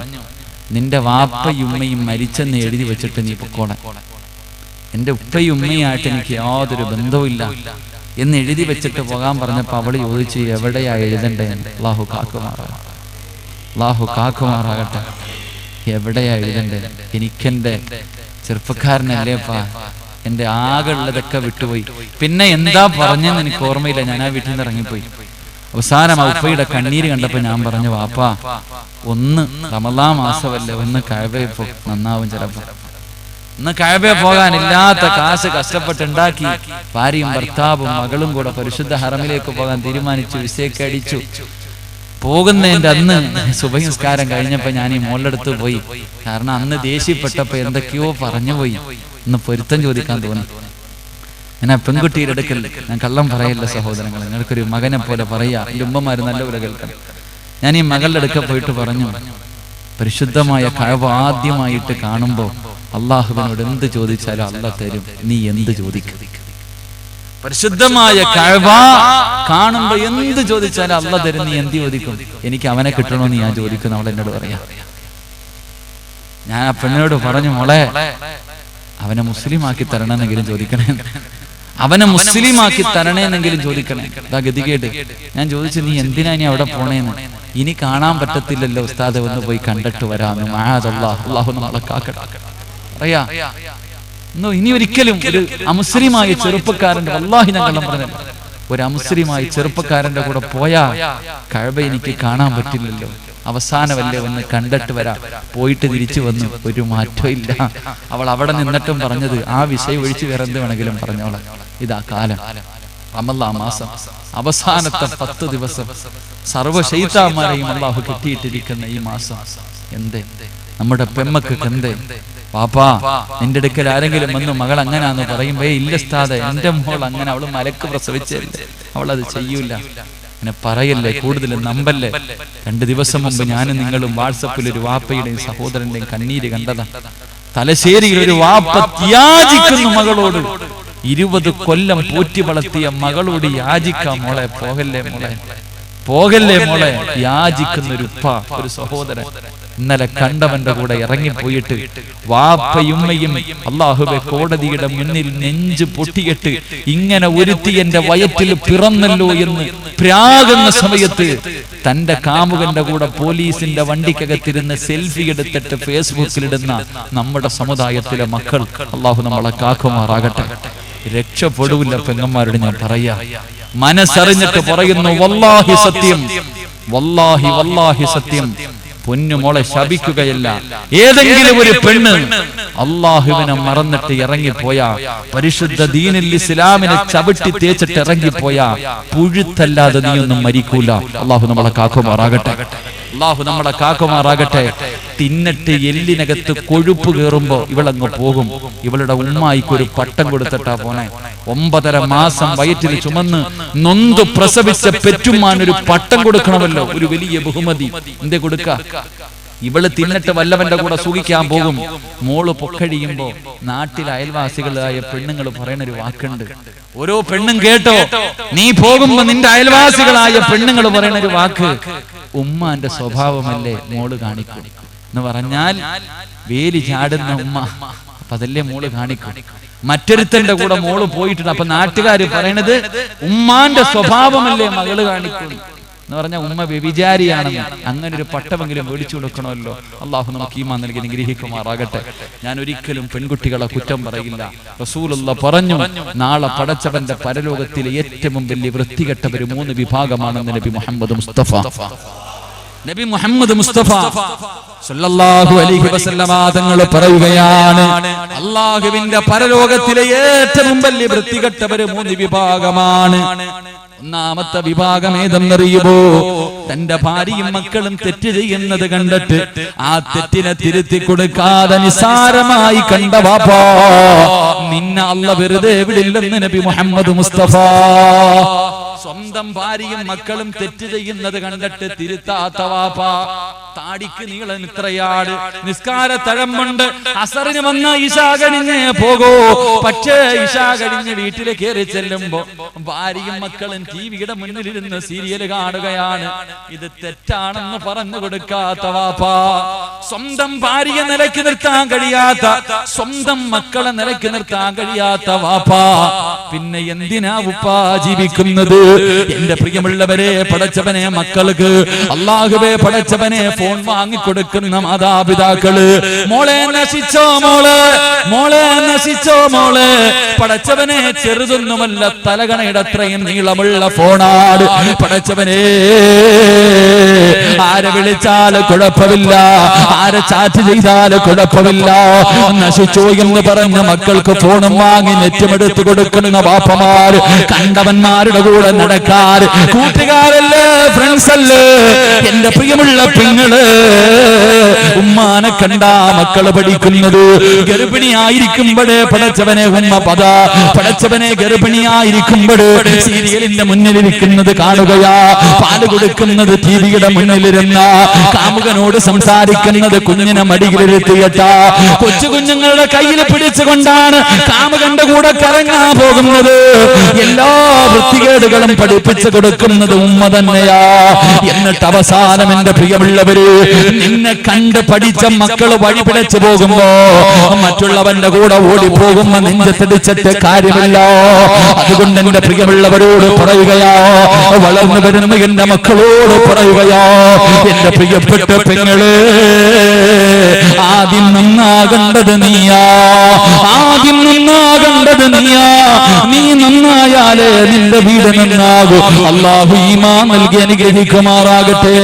നിന്റെ വാപ്പയും ഉമ്മയും മരിച്ചെന്ന് എഴുതി വെച്ചിട്ട് നീ പൊക്കോളെ. എന്റെ ഉപ്പയും ഉമ്മയായിട്ട് എനിക്ക് യാതൊരു ബന്ധവുമില്ല എന്ന് എഴുതി വെച്ചിട്ട് പോകാൻ പറഞ്ഞപ്പോ അവള് ചോദിച്ചു, എവിടെയാ എഴുതണ്ടേ? അല്ലാഹു കാക്കുമാറാകട്ടെ. എവിടെയാ എഴുതണ്ടേ? എനിക്കെന്റെ ചെറുപ്പക്കാരനല്ലേപ്പാ, എന്റെ ആകെ ഉള്ളതൊക്കെ വിട്ടുപോയി. പിന്നെ എന്താ പറഞ്ഞെന്ന് എനിക്ക് ഓർമ്മയില്ല. ഞാൻ ആ വീട്ടിൽ നിന്ന് ഇറങ്ങിപ്പോയി. അവസാനം ഉപ്പയുടെ കണ്ണീര് കണ്ടപ്പോ ഞാൻ പറഞ്ഞു, വാപ്പാ ഒന്ന് റമളാൻ മാസമല്ലേ, ഒന്ന് കഅബയിൽ പോ, നന്നാവും. ചിലപ്പോ ഒന്ന് കഅബയിൽ പോകാനില്ലാത്ത കാശ് കഷ്ടപ്പെട്ടുണ്ടാക്കി ഭാര്യയും ഭർത്താവും മകളും കൂടെ പരിശുദ്ധ ഹറമിലേക്ക് പോകാൻ തീരുമാനിച്ചു. വിസയൊക്കെ അടിച്ചു. പോകുന്നതിന്റെ അന്ന് സുബഹി നിസ്കാരം കഴിഞ്ഞപ്പോ ഞാൻ ഈ മോളെടുത്ത് പോയി. കാരണം അന്ന് ദേഷ്യപ്പെട്ടപ്പോ എന്തൊക്കെയോ പറഞ്ഞുപോയി. ഒന്ന് പൊരുത്തം ചോദിക്കാൻ തോന്നി. ഞാൻ ആ പെൺകുട്ടിയുടെ അടുക്കൽ, ഞാൻ കള്ളം പറയില്ല സഹോദരങ്ങൾ, നിങ്ങൾക്കൊരു മകനെ പോലെ പറയാ, എൻ്റെ ഉമ്മമാര് നല്ലപോലെ കേൾക്കണം. ഞാൻ ഈ മകളുടെ അടുക്ക പോയിട്ട് പറഞ്ഞു, പരിശുദ്ധമായ കഅബ ആദ്യമായിട്ട് കാണുമ്പോ അള്ളാഹുവിനോട് എന്ത് ചോദിച്ചാലും അള്ളാഹ് തരും, നീ എന്ത് ചോദിക്കും? പരിശുദ്ധമായ കഅബ കാണുമ്പോ എന്ത് ചോദിച്ചാലും അള്ളാഹ് തരും, നീ എന്ത് ചോദിക്കും? എനിക്ക് അവനെ കിട്ടണമെന്ന് ഞാൻ ചോദിക്കുന്നു. അവൾ എന്നോട് പറയാ. ഞാൻ ആ പെണ്ണിനോട് പറഞ്ഞു, മോളെ അവനെ മുസ്ലിമാക്കി തരണമെന്നെങ്കിലും ചോദിക്കണേ, അവനെ മുസ്ലിമാക്കി തരണേന്നെങ്കിലും ചോദിക്കണേ. അതാ ഗതികേട്. ഞാൻ ചോദിച്ചു, നീ എന്തിനാ ഇനി അവിടെ പോണേന്ന്? ഇനി കാണാൻ പറ്റത്തില്ലല്ലോ ഉസ്താദ്, ഒന്ന് പോയി കണ്ടിട്ട് വരാമെന്ന്. അല്ലാഹു നമ്മളെ കാക്കട്ടെ. പറയാ ഇനി ഒരിക്കലും ഒരു അമുസ്ലിമായ ചെറുപ്പക്കാരന്റെ, വല്ലാഹി ഞാൻ കള്ളം പറഞ്ഞല്ലോ, ഒരു അമുസ്ലിമായ ചെറുപ്പക്കാരന്റെ കൂടെ പോയാ കഅബ എനിക്ക് കാണാൻ പറ്റില്ലല്ലോ. അവസാനമല്ലേ ഒന്ന് കണ്ടിട്ട് വരാം. പോയിട്ട് തിരിച്ചു വന്നു, ഒരു മാറ്റവും ഇല്ല. അവൾ അവിടെ നിന്നിട്ടും പറഞ്ഞത്, ആ വിഷയം ഒഴിച്ചു വേറെ എന്ത് വേണമെങ്കിലും പറഞ്ഞോളാം. ഇതാ കാലം, റമളാൻ മാസം അവസാനത്തെ 10 ദിവസം സർവ്വ ശൈത്താന്മാരെയും അല്ലാഹു കെട്ടിയിട്ടിരിക്കുന്ന ഈ മാസം. എന്തേ നമ്മുടെ പെമ്മക്ക് എന്തേ? പാപ്പാ നിന്റെ അടുക്കൽ ആരെങ്കിലും വന്ന് മകൾ അങ്ങനാന്ന് പറയുമ്പോ, ഇല്ല ഉസ്താദേ, എന്റെ മോൾ അങ്ങനെ, അവള് മലക്ക് പ്രസവിച്ചല്ലേ, അവളത് ചെയ്യൂല. അങ്ങനെ പറയല്ലേ, കൂടുതൽ നമ്പല്ലേ. 2 ദിവസം മുമ്പ് ഞാനും നിങ്ങളും വാട്സപ്പിൽ ഒരു വാപ്പയുടെയും സഹോദരന്റെയും കണ്ണീര് കണ്ടതാ. തലശ്ശേരിയിൽ ഒരു വാപ്പ യാചിക്കുന്നു മകളോട്, 20 കൊല്ലം പോറ്റി വളർത്തിയ മകളോട് യാചിക്കാം, മോളെ പോകല്ലേ, മോളെ പോകല്ലേ, മോളെ യാചിക്കുന്ന ഒരു ഉപ്പ, ഒരു സഹോദരൻ. ഇന്നലെ കണ്ടവന്റെ കൂടെ ഇറങ്ങിപ്പോയിട്ട് വാപ്പയുമ്മയും അല്ലാഹുവേ കോടതിയുടെ മുന്നിൽ നെഞ്ച് പൊട്ടിയിട്ട്, ഇങ്ങനെ ഒരുത്തി എന്റെ വയറ്റിൽ പിറന്നല്ലോ എന്ന് പ്രാകുന്ന സമയത്ത് തന്റെ കാമുകന്റെ കൂടെ പോലീസിന്റെ വണ്ടിക്കകത്തിരുന്ന് സെൽഫി എടുത്തിട്ട് ഫേസ്ബുക്കിലിടുന്ന നമ്മുടെ സമുദായത്തിലെ മക്കൾ, അല്ലാഹു നമ്മളെ കാക്കുമാറാകട്ടെ. രക്ഷപ്പെടൂല്ല പെങ്ങന്മാരോട് ഞാൻ പറയാ. മനസ്സറിഞ്ഞിട്ട് പറയുന്നു, വല്ലാഹി സത്യം, വല്ലാഹി വല്ലാഹി സത്യം, പൊന്നുമോളെ ശപിക്കുകയല്ല. ഏതെങ്കിലും ഒരു പെണ്ണ് അള്ളാഹുവിനെ മറന്നിട്ട് ഇറങ്ങിപ്പോയാ, പരിശുദ്ധ ദീനുൽ ഇസ്ലാമിനെ ചവിട്ടി തേച്ചിട്ട് ഇറങ്ങിപ്പോയാ, പുഴുത്തല്ലാതെ നീയൊന്നും മരിക്കൂല. അള്ളാഹു നമ്മളെ കാക്കുമാറാകട്ടെ. അള്ളാഹു നമ്മളെ കാക്കുമാറാകട്ടെ. തിന്നിട്ട് എല്ലിനകത്ത് കൊഴുപ്പ് കയറുമ്പോ ഇവളങ്ങ് പോകും. ഇവളുടെ ഉമ്മായിക്കൊരു പട്ടം കൊടുത്തിട്ടാ പോനെ. 9.5 മാസം വയറ്റിൽ ചുമന്ന് നൊന്ത് പ്രസവിച്ച പെറ്റുമാൻ ഒരു പട്ടം കൊടുക്കണമല്ലോ, ഒരു വലിയ ബഹുമതി. എന്തേ കൊടുക്ക? ഇവള് തിന്നിട്ട് വല്ലവന്റെ കൂടെ സുഖിക്കാൻ പോകും. മോള് പൊക്കഴിയുമ്പോ നാട്ടിലെ അയൽവാസികളായ പെണ്ണുങ്ങൾ പറയുന്ന ഒരു വാക്കുണ്ട്, ഓരോ പെണ്ണും കേട്ടോ, നീ പോകുമ്പോ നിന്റെ അയൽവാസികളായ പെണ്ണുങ്ങൾ പറയുന്ന ഒരു വാക്ക്, ഉമ്മാന്റെ സ്വഭാവമല്ലേ മോള് കാണിക്കും എന്ന് പറഞ്ഞാൽ, വേലി ചാടുന്ന ഉമ്മ, അപ്പൊ അതല്ലേ മോള് കാണിക്കും. മറ്റൊരുത്തന്റെ കൂടെ മോള് പോയിട്ടുണ്ട്, അപ്പൊ നാട്ടുകാര് പറയണത് ഉമ്മാന്റെ സ്വഭാവമല്ലേ മകള് കാണിക്കും എന്ന് പറഞ്ഞ ഉമ്മ വ്യഭിചാരിയാണെന്ന്. അങ്ങനെ ഒരു പട്ടമെങ്കിലും മേടിച്ചു കൊടുക്കണമല്ലോ. അള്ളാഹു നമുക്ക് ഈമാൻ നൽകി അനുഗ്രഹിക്കുമാറാകട്ടെ. ഞാൻ ഒരിക്കലും പെൺകുട്ടികളെ കുറ്റം പറയില്ല. റസൂലുള്ളാഹി പറഞ്ഞു, നാളെ പടച്ചവന്റെ പരലോകത്തിലെ ഏറ്റവും വലിയ വൃത്തികെട്ടവര് 3 വിഭാഗമാണെന്ന് നബി മുഹമ്മദ് മുസ്തഫ സല്ലല്ലാഹു അലൈഹി വസല്ലമ തങ്ങൾ പറയുകയാണ്, അല്ലാഹുവിന്റെ പരലോകത്തിലെ ഏറ്റവും വലിയ വൃത്തികെട്ടവര് 3 വിഭാഗമാണ്. ഒന്നാമത്തെ വിഭാഗം ഏതെന്നറിയുമോ? തന്റെ ഭാര്യയും മക്കളും തെറ്റ് ചെയ്യുന്നത് കണ്ടിട്ട് ആ തെറ്റിനെ തിരുത്തി കൊടുക്കാതെ നിസാരമായി കണ്ട വാപ്പാ, നിന്നെ അല്ലാഹ് വെറുതെ വിടില്ലെന്ന് നബി മുഹമ്മദ് മുസ്തഫ. സ്വന്തം ഭാര്യയും മക്കളും തെറ്റ് ചെയ്യുന്നത് കണ്ടിട്ട് തിരുത്താത്ത വാപ്പാ, താടിക്ക് നീളം ഇത്രയാട്, നിസ്കാര തഴമ്പുണ്ട്, അസറിന് വന്ന ഇശാ കഴിഞ്ഞേ പോകോ. പക്ഷേ ഇശാ കഴിഞ്ഞ് വീട്ടിൽ കയറി ചെല്ലുമ്പോ ഭാര്യയും മക്കളും ടിവിയുടെ മുന്നിലിരുന്ന് സീരിയൽ കാണുകയാണ്. ഇത് തെറ്റാണെന്ന് പറഞ്ഞു കൊടുക്കാത്ത വാപ്പാ, സ്വന്തം ഭാര്യയെ നിലയ്ക്ക് നിർത്താൻ കഴിയാത്ത, സ്വന്തം മക്കളെ നിലയ്ക്ക് നിർത്താൻ കഴിയാത്ത വാപ്പാ, പിന്നെ എന്തിനാ ഉപ്പാ ജീവിക്കുന്നത്? എന്റെ പ്രിയമുള്ളവരെ, പടച്ചവനെ മക്കൾക്ക്, അല്ലാഹുവേ പടച്ചവനെ ഫോൺ വാങ്ങിക്കൊടുക്കുന്ന മാതാപിതാക്കള്, മോളെ നശിച്ചോ മോളെ, മോളെ നശിച്ചോ മോളെ. പടച്ചവനെ ചെറുതൊന്നുമല്ല, തലകണയുടെ അത്രയും നീളമുള്ള ഫോണാണ്. പടച്ചവനെ ആരെ വിളിച്ചാല് കുഴപ്പമില്ല, ആരെ ചാറ്റ് ചെയ്താല് കുഴപ്പമില്ല, നശിച്ചോ എന്ന് പറഞ്ഞ മക്കൾക്ക് ഫോണും വാങ്ങി നെറ്റുമെടുത്ത് കൊടുക്കുന്ന വാപ്പമാര്, കണ്ടവന്മാരുടെ കൂടെ നടക്കാൻ കൂട്ടുകാരല്ലേ, ഫ്രണ്ട്സ് അല്ലേ. എന്റെ പ്രിയമുള്ള പെങ്ങള്, ഉമ്മാനെ കണ്ടാ മക്കള് പഠിക്കുന്നത്. ഗർഭിണിയായിരിക്കുമ്പോഴേ പടച്ചവനെ ഉമ്മ പടച്ചവനെ ഗർഭിണിയായിരിക്കുമ്പോഴേ സീരിയലിന്റെ മുന്നിലിരിക്കുന്നത് കാണുകയാ, പാല് കൊടുക്കുന്നത് ടിവിയുടെ മുന്നിലിരുന്ന, കാമുകനോട് സംസാരിക്കുന്നത് കുഞ്ഞിനെ മടിയിലിരുത്തിയിട്ട, കൊച്ചു കുഞ്ഞുങ്ങളുടെ കയ്യിൽ പിടിച്ചുകൊണ്ടാണ് കാമുകന്റെ കൂടെ കറങ്ങാൻ പോകുന്നത്. എല്ലാ വൃത്തികേടുകളും പഠിപ്പിച്ചു കൊടുക്കുന്നത് ഉമ്മ തന്നെയാ. എന്നിട്ട് അവസാനം എന്റെ പ്രിയമുള്ളവര്, നിന്നെ കണ്ട് പഠിച്ച മക്കള് വഴി പിഴച്ചു പോകുമ്പോ മറ്റുള്ളവന്റെ കൂടെ ഓടിപ്പോകുമ്പോ നെഞ്ചത്തിടിച്ചിട്ട് കാര്യമില്ല. അതുകൊണ്ട് എന്റെ പ്രിയമുള്ളവരോട് പറയുകയാ, വളർന്നു വരുന്ന എന്റെ മക്കളോട് പറയുകയാ, എന്റെ പ്രിയപ്പെട്ട പെങ്ങള്, ആദ്യം നന്നാകേണ്ടത് നീയാ, ആദ്യം നന്നാകേണ്ടത് നീയാ. നീ നന്നായാലേ നിന്റെ വീട് നന്നാകൂ. അല്ലാഹു ഈമാൻ നൽകി അനുഗ്രഹിക്കുമാറാകട്ടെ.